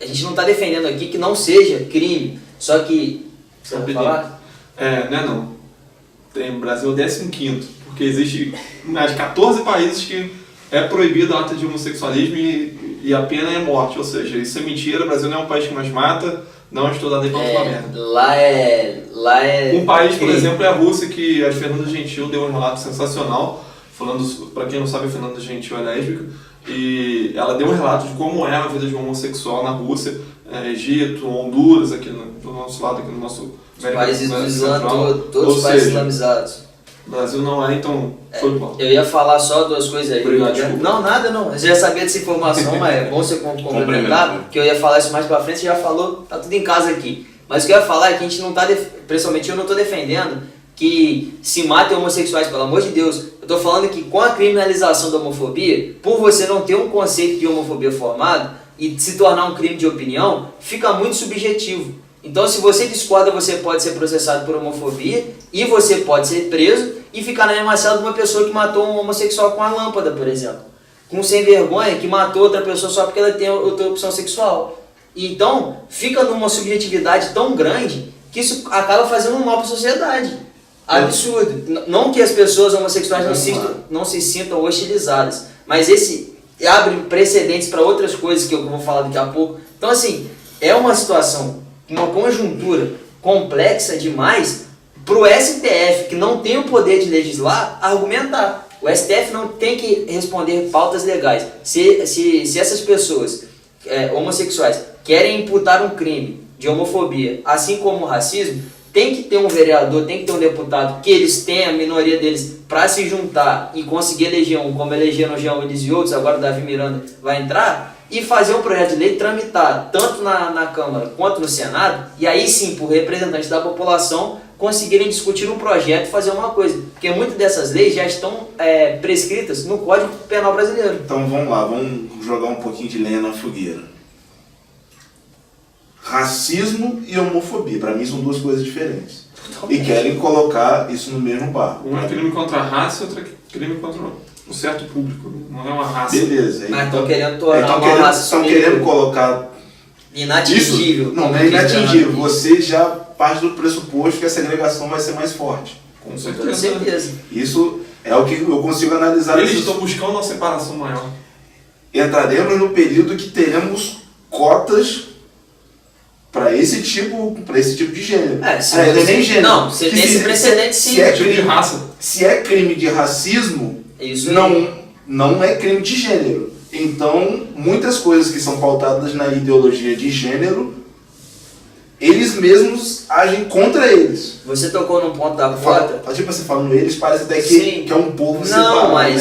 a gente não está defendendo aqui que não seja crime, só que... Você vai falar? Não. O Brasil é o 15º, porque existe mais de 14 países que é proibido a ato de homossexualismo e a pena é morte, ou seja, isso é mentira, o Brasil não é um país que mais mata, não estou dando nem pra falar merda. Lá é... Um país, por exemplo, é a Rússia, que a Fernanda Gentil deu um relato sensacional, falando, pra quem não sabe, a Fernanda Gentil é lésbica, e ela deu um relato de como é a vida de um homossexual na Rússia, Egito, Honduras, aqui do nosso lado, aqui no nosso... Os países do Islã, todos os países islamizados. O Brasil não é, então foi bom. Eu ia falar só duas coisas aí. Obrigado, desculpa. Não, nada não. Eu já sabia dessa informação, mas é bom você complementar, porque eu ia falar isso mais pra frente, você já falou, tá tudo em casa aqui. Mas o que eu ia falar é que a gente não tá, principalmente eu não tô defendendo que se matem homossexuais, pelo amor de Deus. Eu tô falando que com a criminalização da homofobia, por você não ter um conceito de homofobia formado e se tornar um crime de opinião, fica muito subjetivo. Então, se você discorda, você pode ser processado por homofobia e você pode ser preso e ficar na mesma cela de uma pessoa que matou um homossexual com a lâmpada, por exemplo. Com um sem vergonha que matou outra pessoa só porque ela tem outra opção sexual. Então, fica numa subjetividade tão grande que isso acaba fazendo um mal para a sociedade. Absurdo. Não que as pessoas homossexuais não se sintam hostilizadas, mas esse abre precedentes para outras coisas que eu vou falar daqui a pouco. Então, assim, é uma situação, uma conjuntura complexa demais pro STF, que não tem o poder de legislar, argumentar. O STF não tem que responder pautas legais. Se essas pessoas homossexuais querem imputar um crime de homofobia, assim como o racismo, tem que ter um vereador, tem que ter um deputado, que eles têm a minoria deles para se juntar e conseguir eleger um, como elegeram o Jean Willis e outros, agora o Davi Miranda vai entrar, e fazer um projeto de lei tramitar tanto na Câmara quanto no Senado, e aí sim, por representantes da população, conseguirem discutir um projeto e fazer uma coisa. Porque muitas dessas leis já estão prescritas no Código Penal brasileiro. Então vamos lá, vamos jogar um pouquinho de lenha na fogueira. Racismo e homofobia, para mim são duas coisas diferentes. E querem colocar isso no mesmo barco. Um é crime contra a raça e outro é crime contra um certo público. Não é uma raça. Beleza. Mas estão querendo tornar Estão querendo colocar inatingível. Isso, não é inatingível. Você já parte do pressuposto que a segregação vai ser mais forte. Com certeza. Isso é o que eu consigo analisar. Eles estão buscando uma separação maior. Entraremos no período que teremos cotas para esse tipo de gênero. Nem gênero. Não, você tem esse precedente sim. Se é crime de raça. Se é crime de racismo, isso não é crime de gênero. Então, muitas coisas que são pautadas na ideologia de gênero, eles mesmos agem contra eles. Você tocou num ponto da cota. Tipo, você falando eles, parece até que é um povo separado. Não, mas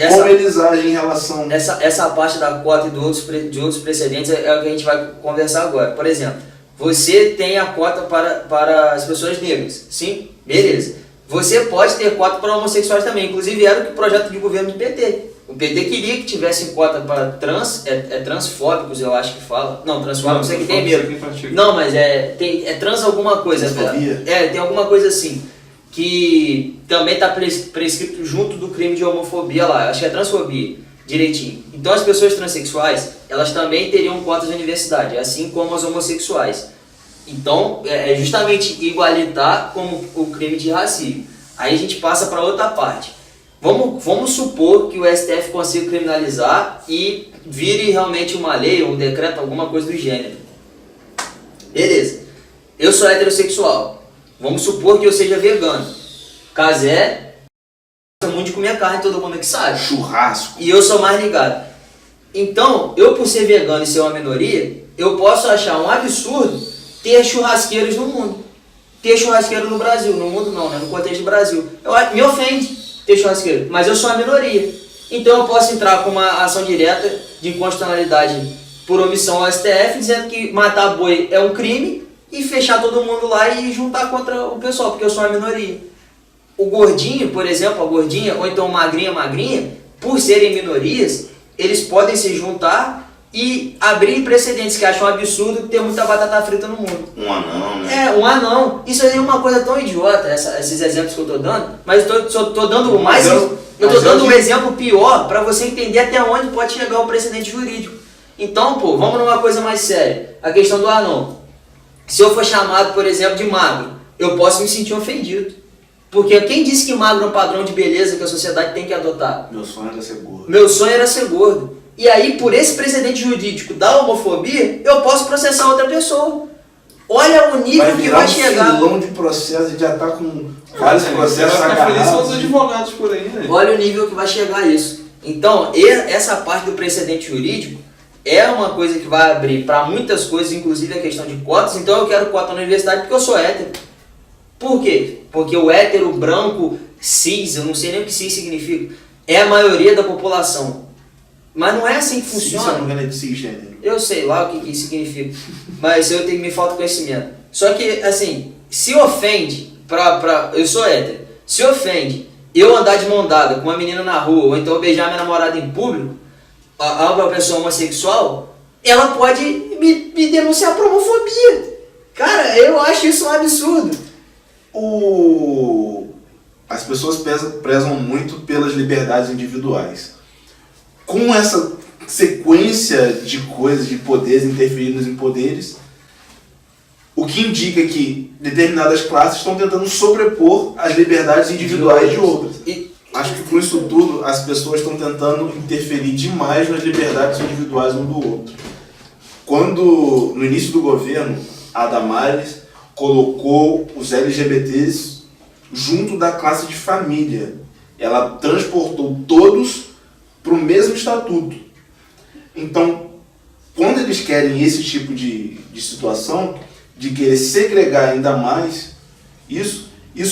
como eles agem em relação... Essa parte da cota e de outros precedentes é o que a gente vai conversar agora. Por exemplo, você tem a cota para as pessoas negras. Sim? Beleza. Você pode ter cota para homossexuais também. Inclusive, era o projeto de governo do PT. O PT queria que tivesse cota para transfóbicos, eu acho que fala. Não, transfóbicos é que tem medo. Não, mas é trans alguma coisa. Tem alguma coisa assim. Que também está prescrito junto do crime de homofobia lá. Acho que é transfobia, direitinho. Então as pessoas transexuais, elas também teriam cotas de universidade, assim como as homossexuais. Então, é justamente igualitar como o crime de racismo. Aí a gente passa para outra parte. Vamos supor que o STF consiga criminalizar e vire realmente uma lei, um decreto, alguma coisa do gênero. Beleza. Eu sou heterossexual. Vamos supor que eu seja vegano. Casé, gosta muito de comer carne, todo mundo aqui sabe. Churrasco. E eu sou mais ligado. Então, eu por ser vegano e ser uma minoria, eu posso achar um absurdo ter churrasqueiros no mundo. Ter churrasqueiro no Brasil. No mundo não, né? No contexto do Brasil. Me ofende ter churrasqueiro, mas eu sou a minoria. Então eu posso entrar com uma ação direta de inconstitucionalidade por omissão ao STF, dizendo que matar boi é um crime e fechar todo mundo lá e juntar contra o pessoal, porque eu sou a minoria. O gordinho, por exemplo, a gordinha, ou então magrinha, por serem minorias, eles podem se juntar e abrir precedentes que acham um absurdo ter muita batata frita no mundo. Um anão, né? Um anão. Isso aí é uma coisa tão idiota, esses exemplos que eu tô dando, mas eu tô dando mais... Eu tô dando um exemplo pior para você entender até onde pode chegar o precedente jurídico. Então, vamos numa coisa mais séria. A questão do anão. Se eu for chamado, por exemplo, de magro, eu posso me sentir ofendido. Porque quem disse que magro é um padrão de beleza que a sociedade tem que adotar? Meu sonho era ser gordo. Meu sonho era ser gordo. E aí, por esse precedente jurídico da homofobia, eu posso processar outra pessoa. Olha o nível que vai chegar. Vai virar um filão de processo, a gente já tá com vários processos agarrados. São os advogados por aí, né? Olha o nível que vai chegar isso. Então, essa parte do precedente jurídico é uma coisa que vai abrir para muitas coisas, inclusive a questão de cotas. Então eu quero cota na universidade porque eu sou hétero. Por quê? Porque o hétero branco, cis, eu não sei nem o que cis significa, é a maioria da população. Mas não é assim que funciona. Se eu não me engano, é de cisgênero. Eu sei lá o que isso significa, mas me falta conhecimento. Só que, assim, se ofende, eu sou hétero, se ofende eu andar de mão dada com uma menina na rua, ou então beijar minha namorada em público, uma pessoa homossexual, ela pode me denunciar por homofobia. Cara, eu acho isso um absurdo. As pessoas prezam muito pelas liberdades individuais. Com essa sequência de coisas, de poderes interferindo em poderes, o que indica que determinadas classes estão tentando sobrepor as liberdades individuais de outras. Acho que com isso tudo as pessoas estão tentando interferir demais nas liberdades individuais um do outro. Quando, no início do governo, a Damares colocou os LGBTs junto da classe de família. Ela transportou todos para o mesmo estatuto. Então, quando eles querem esse tipo de situação, de querer segregar ainda mais, isso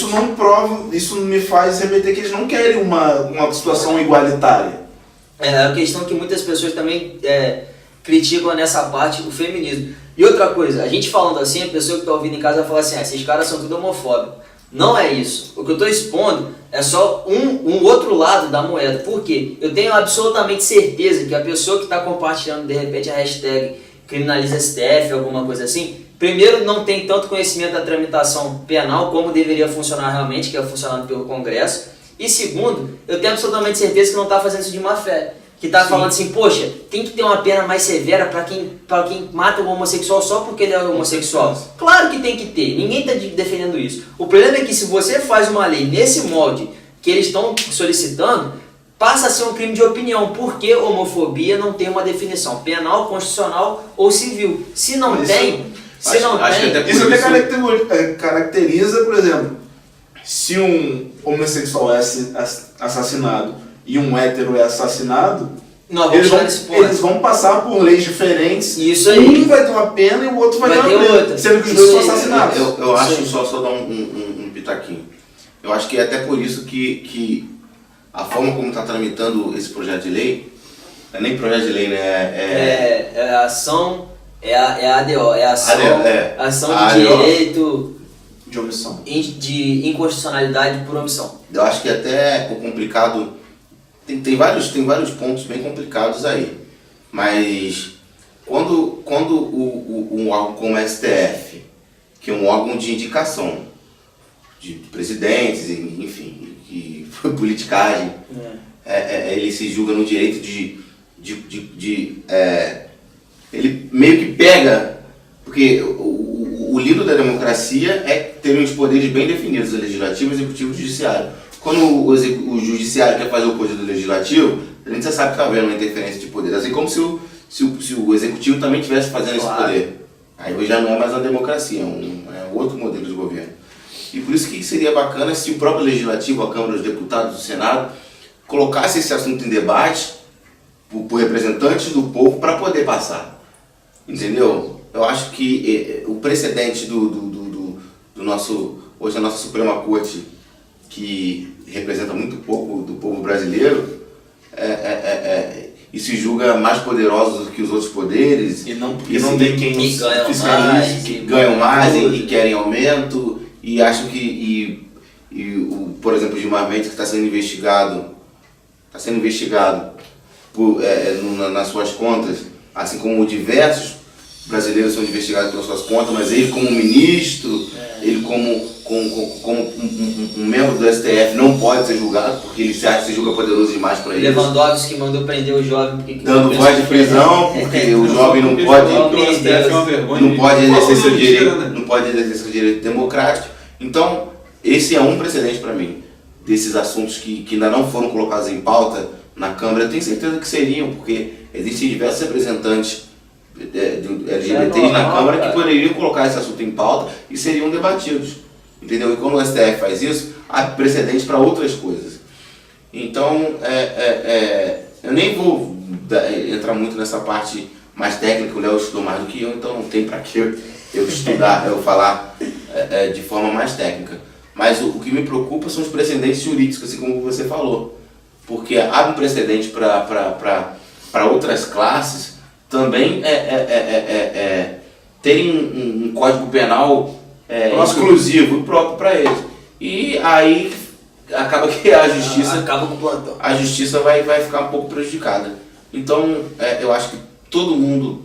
não prova, isso me faz remeter que eles não querem uma situação igualitária. É a questão que muitas pessoas também criticam nessa parte o feminismo. E outra coisa, a gente falando assim, a pessoa que está ouvindo em casa vai falar assim, esses caras são tudo homofóbicos. Não é isso. O que eu estou expondo é só um outro lado da moeda. Por quê? Eu tenho absolutamente certeza que a pessoa que está compartilhando de repente a hashtag criminaliza STF, alguma coisa assim, primeiro não tem tanto conhecimento da tramitação penal como deveria funcionar realmente, que é funcionando pelo Congresso. E segundo, eu tenho absolutamente certeza que não está fazendo isso de má fé. Que está falando assim, poxa, tem que ter uma pena mais severa para quem mata o homossexual só porque ele é homossexual. Claro que tem que ter, ninguém está defendendo isso. O problema é que se você faz uma lei nesse molde que eles estão solicitando, passa a ser um crime de opinião, porque homofobia não tem uma definição penal, constitucional ou civil. Se não tem, isso até caracteriza, por exemplo, se um homossexual é assassinado e um hétero é assassinado, eles vão passar por leis diferentes. Isso aí. Um vai ter uma pena e o outro vai ter uma pena, outra. sendo que os dois são assassinados. Eu acho, só dar um pitaquinho. Eu acho que é até por isso que a forma como está tramitando esse projeto de lei, não é nem projeto de lei, né? É a ação, é a ADO, é a ação de ADO. Direito De omissão. de inconstitucionalidade por omissão. Eu acho que até o complicado, tem vários pontos bem complicados aí, mas quando um órgão como o STF, que é um órgão de indicação de presidentes, enfim, que foi politicagem, ele se julga no direito ele meio que pega, porque o lindo da democracia é ter uns poderes bem definidos, o legislativo, o executivo e o judiciário. Quando o judiciário quer fazer o poder do legislativo, a gente já sabe que está havendo uma interferência de poder, assim como se o executivo também estivesse fazendo esse poder. Aí já não é mais uma democracia, é outro modelo de governo. E por isso que seria bacana se o próprio legislativo, a Câmara dos Deputados, o Senado, colocasse esse assunto em debate por representantes do povo para poder passar. Entendeu? Eu acho que o precedente do nosso, hoje a nossa Suprema Corte, que representa muito pouco do povo brasileiro, e se julga mais poderosos do que os outros poderes, e não tem quem fiscalize, que ganham mais e querem aumento, e acham que, por exemplo, o Gilmar Mendes, que está sendo investigado nas suas contas, assim como diversos brasileiros são investigados pelas suas contas, mas ele como ministro, ele como um membro do STF não pode ser julgado, porque ele se acha que se julga poderoso demais para isso. Lewandowski que mandou prender o jovem. Dando voz de prisão, porque o jovem não pode exercer seu direito, não pode exercer seu direito democrático. Então, esse é um precedente para mim, desses assuntos que ainda não foram colocados em pauta na Câmara. Eu tenho certeza que seriam, porque existem diversos representantes LGBTs na Câmara que poderiam colocar esse assunto em pauta e seriam debatidos, entendeu? E quando o STF faz isso, há precedentes para outras coisas. Então, eu nem vou entrar muito nessa parte mais técnica, o Léo estudou mais do que eu, então não tem para que eu estudar, eu falar de forma mais técnica. Mas o que me preocupa são os precedentes jurídicos, assim como você falou, porque abre um precedente para outras classes também terem um código penal exclusivo e próprio para eles. E aí acaba que a justiça acaba com o plantão. A justiça vai ficar um pouco prejudicada. Então, eu acho que todo mundo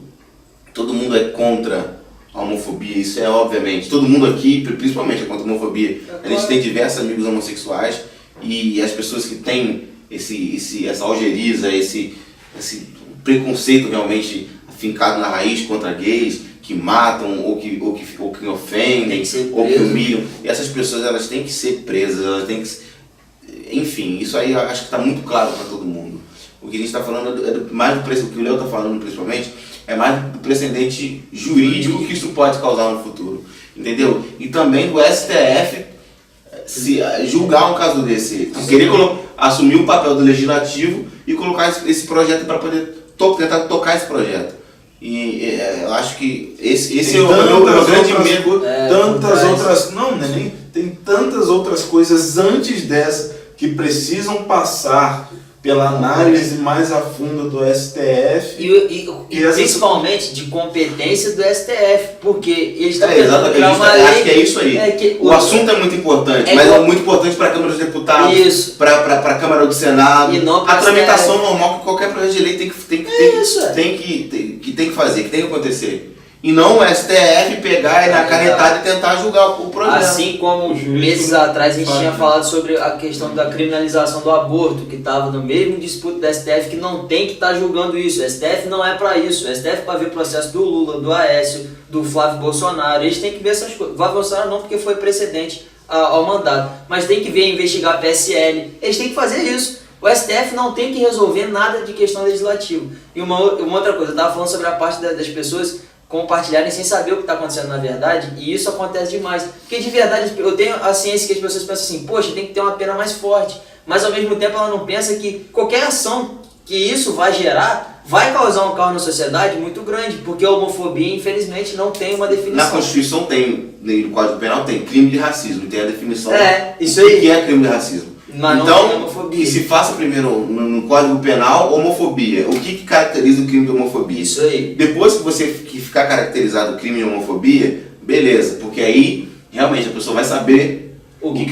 é contra a homofobia, isso é obviamente. Todo mundo aqui, principalmente, é contra a homofobia. A gente tem diversos amigos homossexuais e as pessoas que têm essa algeriza, esse preconceito realmente afincado na raiz contra gays, que matam ou que ofendem ou que humilham. E essas pessoas, elas têm que ser presas, elas têm que... Enfim, isso aí eu acho que está muito claro para todo mundo. O que a gente está falando mais do que o Léo está falando principalmente, é mais do precedente jurídico que isso pode causar no futuro. entendeu? E também do STF se julgar um caso desse, querer assumir o papel do legislativo e colocar esse projeto para poder tentar tocar esse projeto. E eu acho que esse é o meu grande medo. Tantas outras. Não, nem tem tantas outras coisas antes dessa que precisam passar pela análise mais a fundo do STF. E principalmente de competência do STF, porque eles estão exatamente, criar uma lei. acho que é isso aí. O assunto é muito importante, mas é muito importante para a Câmara dos Deputados, para a Câmara do Senado. E não a tramitação normal que qualquer projeto de lei tem que fazer, que tem que acontecer. E não o STF pegar e na canetada e tentar julgar o projeto. Assim como meses atrás a gente tinha falado sobre a questão da criminalização do aborto, que estava no mesmo disputa do STF, que não tem que estar julgando isso. O STF não é para isso. O STF é para ver o processo do Lula, do Aécio, do Flávio Bolsonaro. Eles têm que ver essas coisas. Flávio Bolsonaro não, porque foi precedente ao mandato. Mas tem que ver, investigar a PSL. Eles têm que fazer isso. O STF não tem que resolver nada de questão legislativa. E uma outra coisa, eu estava falando sobre a parte das pessoas compartilharem sem saber o que está acontecendo na verdade, e isso acontece demais. Porque de verdade, eu tenho a ciência que as pessoas pensam assim, poxa, tem que ter uma pena mais forte, mas ao mesmo tempo ela não pensa que qualquer ação que isso vai gerar, vai causar um caos na sociedade muito grande, porque a homofobia, infelizmente, não tem uma definição. Na Constituição tem, no Código Penal tem crime de racismo, tem a definição isso do aí. que é crime de racismo. Mas então, não tem homofobia. que se faça primeiro no Código Penal, homofobia. O que caracteriza o crime de homofobia? Isso aí. Depois que você ficar caracterizado o crime de homofobia, beleza, porque aí realmente a pessoa vai saber o que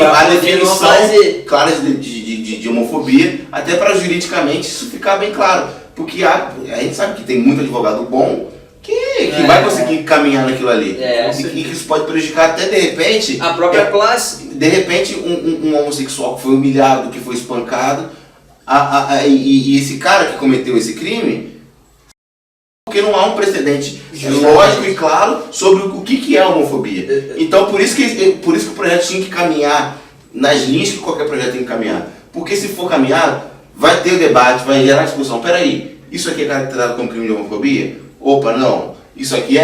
a definição clara de homofobia, até para juridicamente isso ficar bem claro. Porque a gente sabe que tem muito advogado bom que vai conseguir caminhar naquilo ali. E que isso pode prejudicar até, de repente, a própria classe. De repente, um homossexual que foi humilhado, que foi espancado, e esse cara que cometeu esse crime, porque não há um precedente lógico e claro sobre o que é a homofobia. Então, por isso que o projeto tinha que caminhar nas linhas que qualquer projeto tem que caminhar. Porque se for caminhar, vai ter o debate, vai gerar discussão. Peraí, isso aqui é caracterizado como crime de homofobia? Opa, não. Isso aqui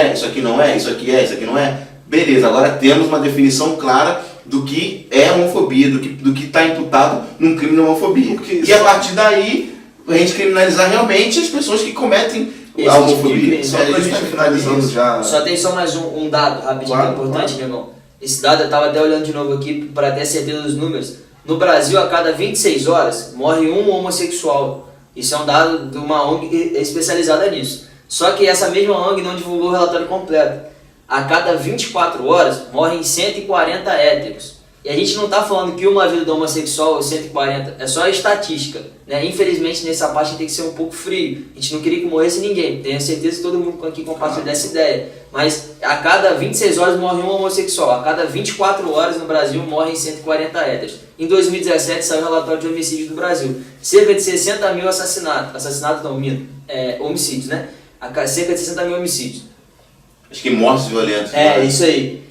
não é, isso aqui não é. Beleza, agora temos uma definição clara do que é homofobia, do que está imputado num crime de homofobia. E a partir daí, a gente criminalizar realmente as pessoas que cometem a homofobia. Só pra gente finalizando já. Só tem mais um dado rapidinho que é importante, meu irmão. Esse dado eu estava até olhando de novo aqui para ter certeza dos números. No Brasil, a cada 26 horas, morre um homossexual. Isso é um dado de uma ONG especializada nisso. Só que essa mesma ONG não divulgou o relatório completo. A cada 24 horas morrem 140 héteros. E a gente não está falando que uma vida do homossexual é 140, é só a estatística. Né? Infelizmente, nessa parte a gente tem que ser um pouco frio. A gente não queria que morresse ninguém. Tenho certeza que todo mundo aqui compartilha dessa ideia. Mas a cada 26 horas morre um homossexual. A cada 24 horas no Brasil morrem 140 héteros. Em 2017 saiu o relatório de homicídio do Brasil. Cerca de 60 mil homicídios, né? Cerca de 60 mil homicídios. Acho que mortes violentas. Isso aí.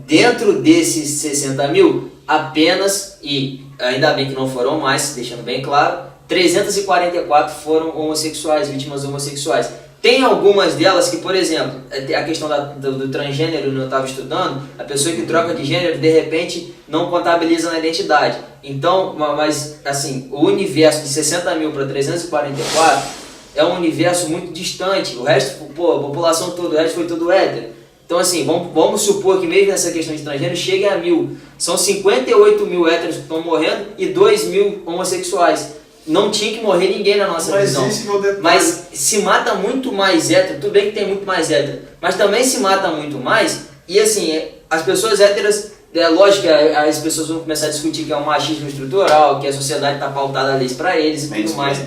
Dentro desses 60 mil, apenas, e ainda bem que não foram mais, deixando bem claro, 344 foram homossexuais, vítimas homossexuais. Tem algumas delas que, por exemplo, a questão do transgênero, eu estava estudando, a pessoa que troca de gênero, de repente, não contabiliza na identidade. Então, mas assim, o universo de 60 mil para 344 é um universo muito distante. O resto, a população toda, o resto foi tudo hétero. Então assim, vamos supor que mesmo nessa questão de transgênero chegue a 1000. São 58 mil héteros que estão morrendo e 2 mil homossexuais. Não tinha que morrer ninguém na nossa visão. Mas se mata muito mais hétero, tudo bem que tem muito mais hétero, mas também se mata muito mais. E assim, as pessoas héteras, é lógico que as pessoas vão começar a discutir que é um machismo estrutural, que a sociedade está pautada a leis para eles e tudo mais.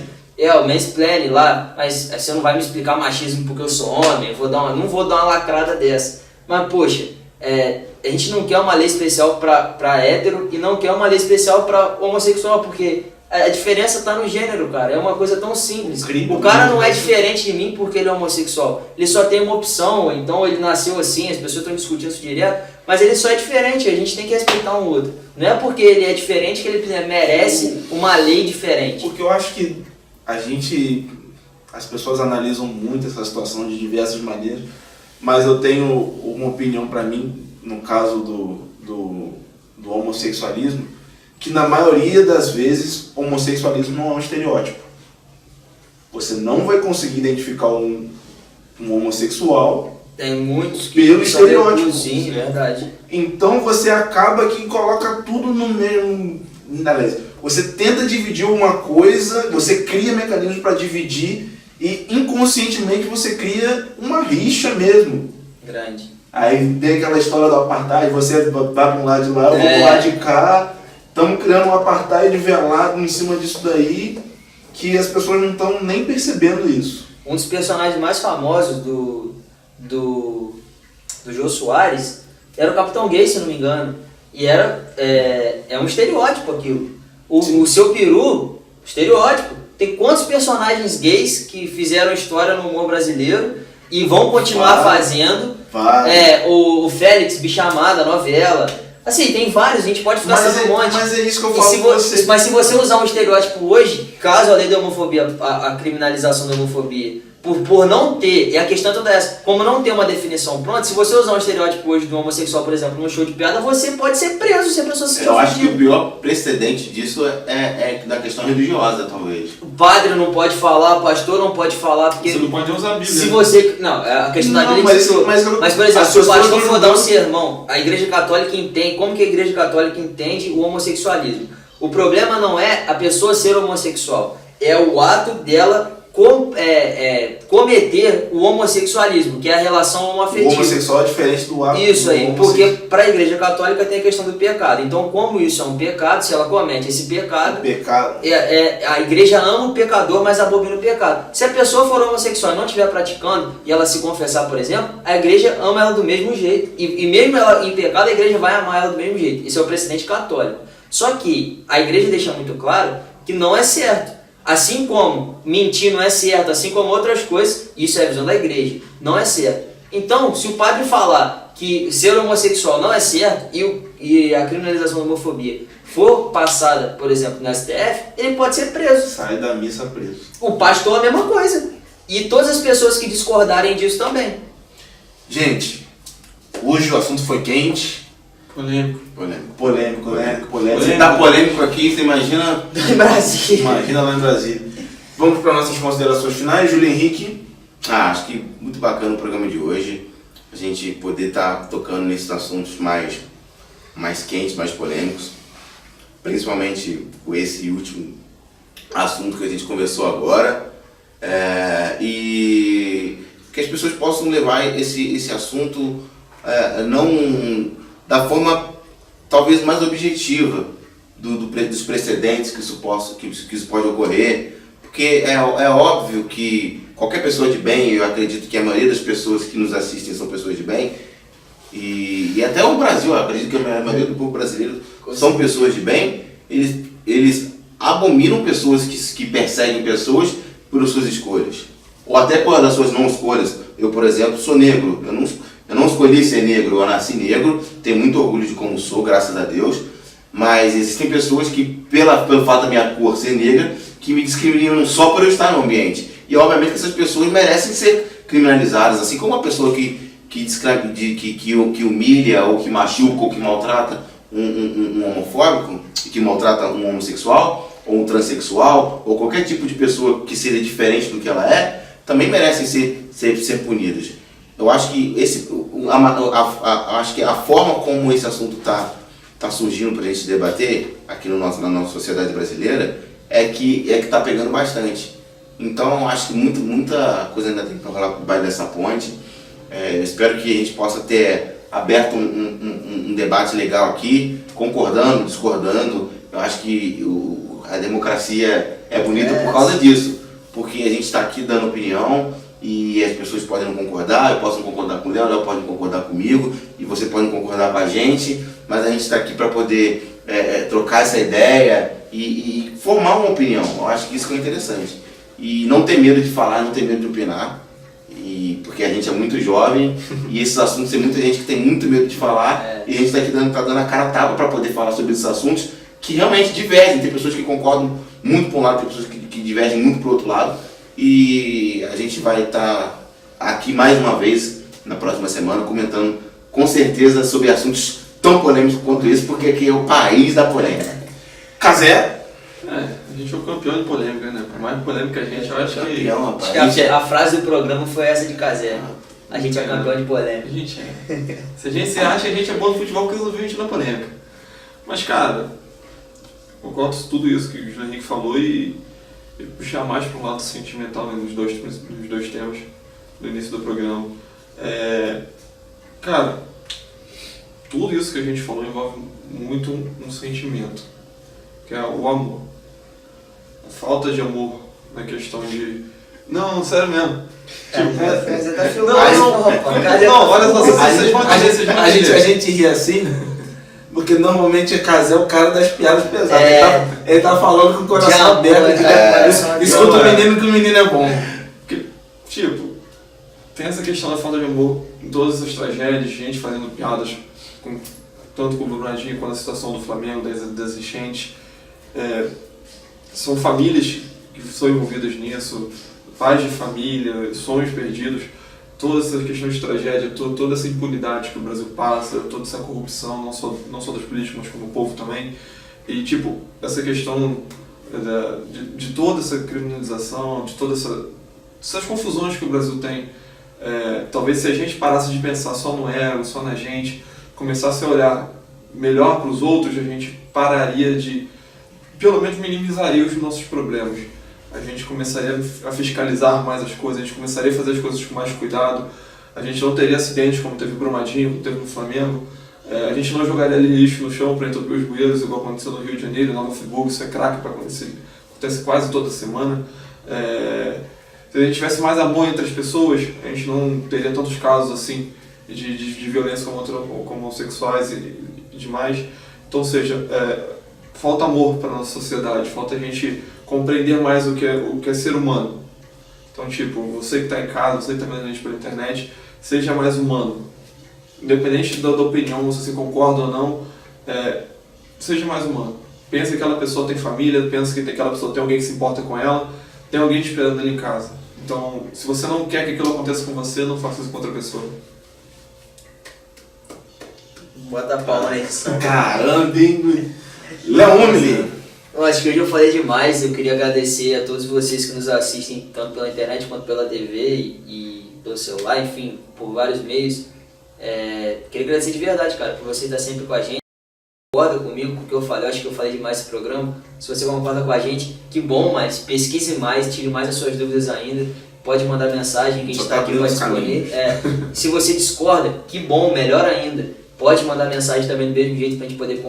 O mansplaining lá, mas você não vai me explicar machismo porque eu sou homem, não vou dar uma lacrada dessa. Mas poxa, a gente não quer uma lei especial para hétero e não quer uma lei especial para homossexual, porque a diferença está no gênero, cara, é uma coisa tão simples. O cara não é diferente de mim porque ele é homossexual, ele só tem uma opção, então ele nasceu assim, as pessoas estão discutindo isso direto, mas ele só é diferente, a gente tem que respeitar um outro. Não é porque ele é diferente que ele merece uma lei diferente. Porque eu acho que as pessoas analisam muito essa situação de diversas maneiras, mas eu tenho uma opinião para mim, no caso do homossexualismo, que na maioria das vezes homossexualismo não é um estereótipo. Você não vai conseguir identificar um homossexual Tem muitos pelo são estereótipo. sim, é verdade. Então você acaba que coloca tudo no mesmo. Você tenta dividir uma coisa, você cria mecanismos para dividir e inconscientemente você cria uma rixa mesmo. Grande. Aí tem aquela história do apartheid, você vai para um lado de lá, eu vou pro lado de cá, estamos criando um apartheid velado em cima disso daí, que as pessoas não estão nem percebendo isso. Um dos personagens mais famosos do Jô Soares era o Capitão Gay, se não me engano. E é um estereótipo aquilo. O Seu Peru, estereótipo. Tem quantos personagens gays que fizeram história no humor brasileiro e vão continuar fazendo? O Félix Bichamada, novela. Assim, tem vários, a gente pode ficar sem um monte. Mas é isso que eu falo com você. Mas se você usar um estereótipo hoje, caso a lei da homofobia, a criminalização da homofobia, por não ter, e a questão é toda essa, como não ter uma definição pronta, se você usar um estereótipo hoje do homossexual, por exemplo, num show de piada, você pode ser preso se a pessoa se Eu acho que o pior precedente disso é da questão religiosa, talvez. O padre não pode falar, o pastor não pode falar, porque... Você não pode usar a Bíblia. Se você... Não, a questão da Bíblia... Mas, por exemplo, se o pastor for dar um sermão, a Igreja Católica entende... Como que a Igreja Católica entende o homossexualismo? O problema não é a pessoa ser homossexual, é o ato dela cometer o homossexualismo, que é a relação homoafetiva. O homossexual é diferente do ato. Isso aí, porque para a Igreja Católica tem a questão do pecado. Então, como isso é um pecado, se ela comete esse pecado, a Igreja ama o pecador, mas abomina o pecado. Se a pessoa for homossexual e não estiver praticando, e ela se confessar, por exemplo, a Igreja ama ela do mesmo jeito. E mesmo ela em pecado, a Igreja vai amar ela do mesmo jeito. Esse é o precedente católico. Só que a Igreja deixa muito claro que não é certo. Assim como mentir não é certo, assim como outras coisas, isso é a visão da Igreja, não é certo. Então, se o padre falar que ser homossexual não é certo e a criminalização da homofobia for passada, por exemplo, no STF, ele pode ser preso. Sai da missa preso. O pastor a mesma coisa. E todas as pessoas que discordarem disso também. Gente, hoje o assunto foi quente. Polêmico, né? Você tá polêmico aqui, você imagina... Em Brasília. Imagina lá em Brasília. Vamos para nossas considerações finais, Júlio Henrique. Acho que muito bacana o programa de hoje. A gente poder estar tocando nesses assuntos mais quentes, mais polêmicos. Principalmente com esse último assunto que a gente conversou agora. E que as pessoas possam levar esse assunto não da forma talvez mais objetiva dos precedentes que isso pode ocorrer, porque é óbvio que qualquer pessoa de bem, eu acredito que a maioria das pessoas que nos assistem são pessoas de bem, e até o Brasil, eu acredito que a maioria do povo brasileiro são pessoas de bem, eles abominam pessoas que perseguem pessoas por suas escolhas, ou até por as suas não escolhas. Eu, por exemplo, sou negro, eu não escolhi ser negro, eu nasci negro, tenho muito orgulho de como sou, graças a Deus, mas existem pessoas que, pelo fato da minha cor ser negra, que me discriminam só por eu estar no ambiente. E obviamente que essas pessoas merecem ser criminalizadas, assim como uma pessoa que humilha, ou que machuca, ou que maltrata um homofóbico, que maltrata um homossexual, ou um transexual, ou qualquer tipo de pessoa que seja diferente do que ela é, também merecem ser punidas. Eu acho que acho que a forma como esse assunto está surgindo para a gente debater aqui na nossa sociedade brasileira é que está pegando bastante. Então acho que muita coisa ainda tem para rolar por baixo dessa ponte. Eu espero que a gente possa ter aberto um debate legal aqui, concordando, discordando. Eu acho que a democracia é bonita por causa disso, porque a gente está aqui dando opinião. E as pessoas podem não concordar, eu posso não concordar com o Léo pode não concordar comigo, e você pode não concordar com a gente, mas a gente está aqui para poder trocar essa ideia e formar uma opinião. Eu acho que isso que é interessante. E não ter medo de falar, não ter medo de opinar, porque a gente é muito jovem, e esses assuntos tem muita gente que tem muito medo de falar, e a gente está aqui dando a cara a tapa para poder falar sobre esses assuntos que realmente divergem. Tem pessoas que concordam muito para um lado, tem pessoas que divergem muito para o outro lado. E a gente vai estar aqui mais uma vez na próxima semana, comentando com certeza sobre assuntos tão polêmicos quanto esse, porque aqui é o país da polêmica. Casé. A gente é o campeão de polêmica, né? Por mais polêmica que a gente, eu acho que... Campeão, rapaz. Acho que a frase do programa foi essa de Casé. A gente é campeão de A polêmica. gente é. Se acha que a gente é bom no futebol, porque resolveu a gente na polêmica. Mas, cara, eu concordo com tudo isso que o José Henrique falou e puxar mais para um lado sentimental, né, nos dois temas do início do programa. Cara, tudo isso que a gente falou envolve muito um sentimento, que é o amor. A falta de amor na questão de... Não, sério mesmo. Você tá filmando, Não, olha só, vocês vão entender, A gente ri assim, porque normalmente Casé é o cara das piadas pesadas. Ele tá falando com o coração Já, aberto. Escuta o menino que o menino é bom. Porque, tipo, tem essa questão da falta de amor em todas essas tragédias, gente fazendo piadas, tanto com o Brumadinho quanto a situação do Flamengo, das enchentes. São famílias que são envolvidas nisso, pais de família, sonhos perdidos, toda essa questão de tragédia, toda essa impunidade que o Brasil passa, toda essa corrupção, não só dos políticos, mas como o povo também. E, tipo, essa questão de toda essa criminalização, de todas essas confusões que o Brasil tem. Talvez se a gente parasse de pensar só no ego, só na gente, começasse a olhar melhor para os outros, a gente pararia de, pelo menos minimizaria os nossos problemas. A gente começaria a fiscalizar mais as coisas, a gente começaria a fazer as coisas com mais cuidado, a gente não teria acidentes como teve no Brumadinho, como teve no Flamengo, a gente não jogaria lixo no chão para entupir os bueiros, igual aconteceu no Rio de Janeiro, na Nova Friburgo, isso é craque para acontecer, acontece quase toda semana. Se a gente tivesse mais amor entre as pessoas, a gente não teria tantos casos assim de violência como homossexuais e demais. Então, ou seja, falta amor para a nossa sociedade, falta a gente compreender mais o que é ser humano. Então, tipo, você que está em casa, você que está vendo a gente pela internet, seja mais humano. Independente da opinião, se você concorda ou não, seja mais humano. Pensa que aquela pessoa tem família, pensa que aquela pessoa tem alguém que se importa com ela, tem alguém te esperando ali em casa. Então, se você não quer que aquilo aconteça com você, não faça isso com outra pessoa. Bota a palma na edição. Caramba, hein? Leômili. Eu acho que hoje eu falei demais. Eu queria agradecer a todos vocês que nos assistem, tanto pela internet quanto pela TV e pelo celular, enfim, por vários meios. Queria agradecer de verdade, cara, por você estar sempre com a gente. Concorda comigo com o que eu falei? Eu acho que eu falei demais esse programa. Se você concorda com a gente, que bom, mas pesquise mais, tire mais as suas dúvidas ainda. Pode mandar mensagem que a gente está aqui para responder. Se você discorda, que bom, melhor ainda. Pode mandar mensagem também do mesmo jeito para a gente poder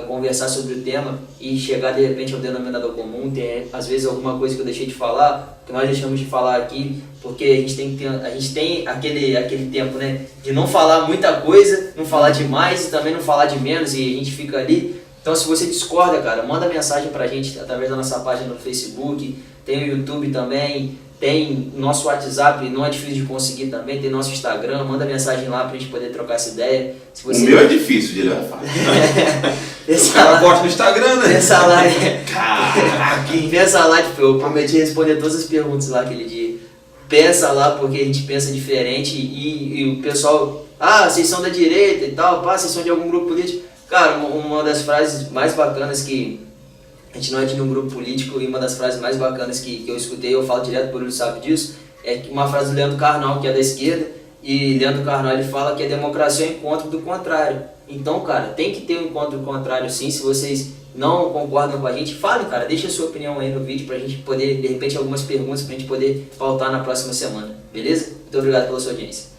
conversar sobre o tema e chegar de repente ao denominador comum. Tem às vezes alguma coisa que eu deixei de falar, que nós deixamos de falar aqui, porque a gente tem aquele tempo, né, de não falar muita coisa, não falar demais e também não falar de menos, e a gente fica ali. Então, se você discorda, cara, manda mensagem pra gente através da nossa página no Facebook, tem o YouTube também, tem o nosso WhatsApp, não é difícil de conseguir também, tem nosso Instagram, manda mensagem lá pra gente poder trocar essa ideia. Se você... O meu é difícil de ler, fácil. O cara posta no Instagram, né? Pensa lá, pensa lá, tipo, eu prometi responder todas as perguntas lá aquele dia. Pensa lá, porque a gente pensa diferente e o pessoal, vocês são da direita e tal, vocês são de algum grupo político. Cara, uma das frases mais bacanas que... A gente não é de um grupo político, e uma das frases mais bacanas que eu escutei, eu falo direto por ele sabe disso, é uma frase do Leandro Carnal, que é da esquerda, e Leandro Carnal ele fala que a democracia é o encontro do contrário. Então, cara, tem que ter um encontro do contrário sim. Se vocês não concordam com a gente, falem, cara, deixa a sua opinião aí no vídeo pra gente poder, de repente, algumas perguntas pra gente poder pautar na próxima semana, beleza? Muito obrigado pela sua audiência.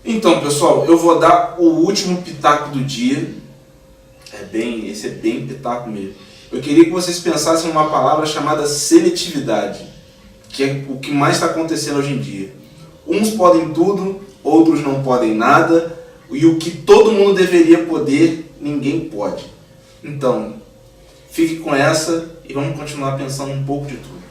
Então, pessoal, eu vou dar o último pitaco do dia. Esse é bem pitaco mesmo. Eu queria que vocês pensassem em uma palavra chamada seletividade, que é o que mais está acontecendo hoje em dia. Uns podem tudo, outros não podem nada, e o que todo mundo deveria poder, ninguém pode. Então, fique com essa e vamos continuar pensando um pouco de tudo.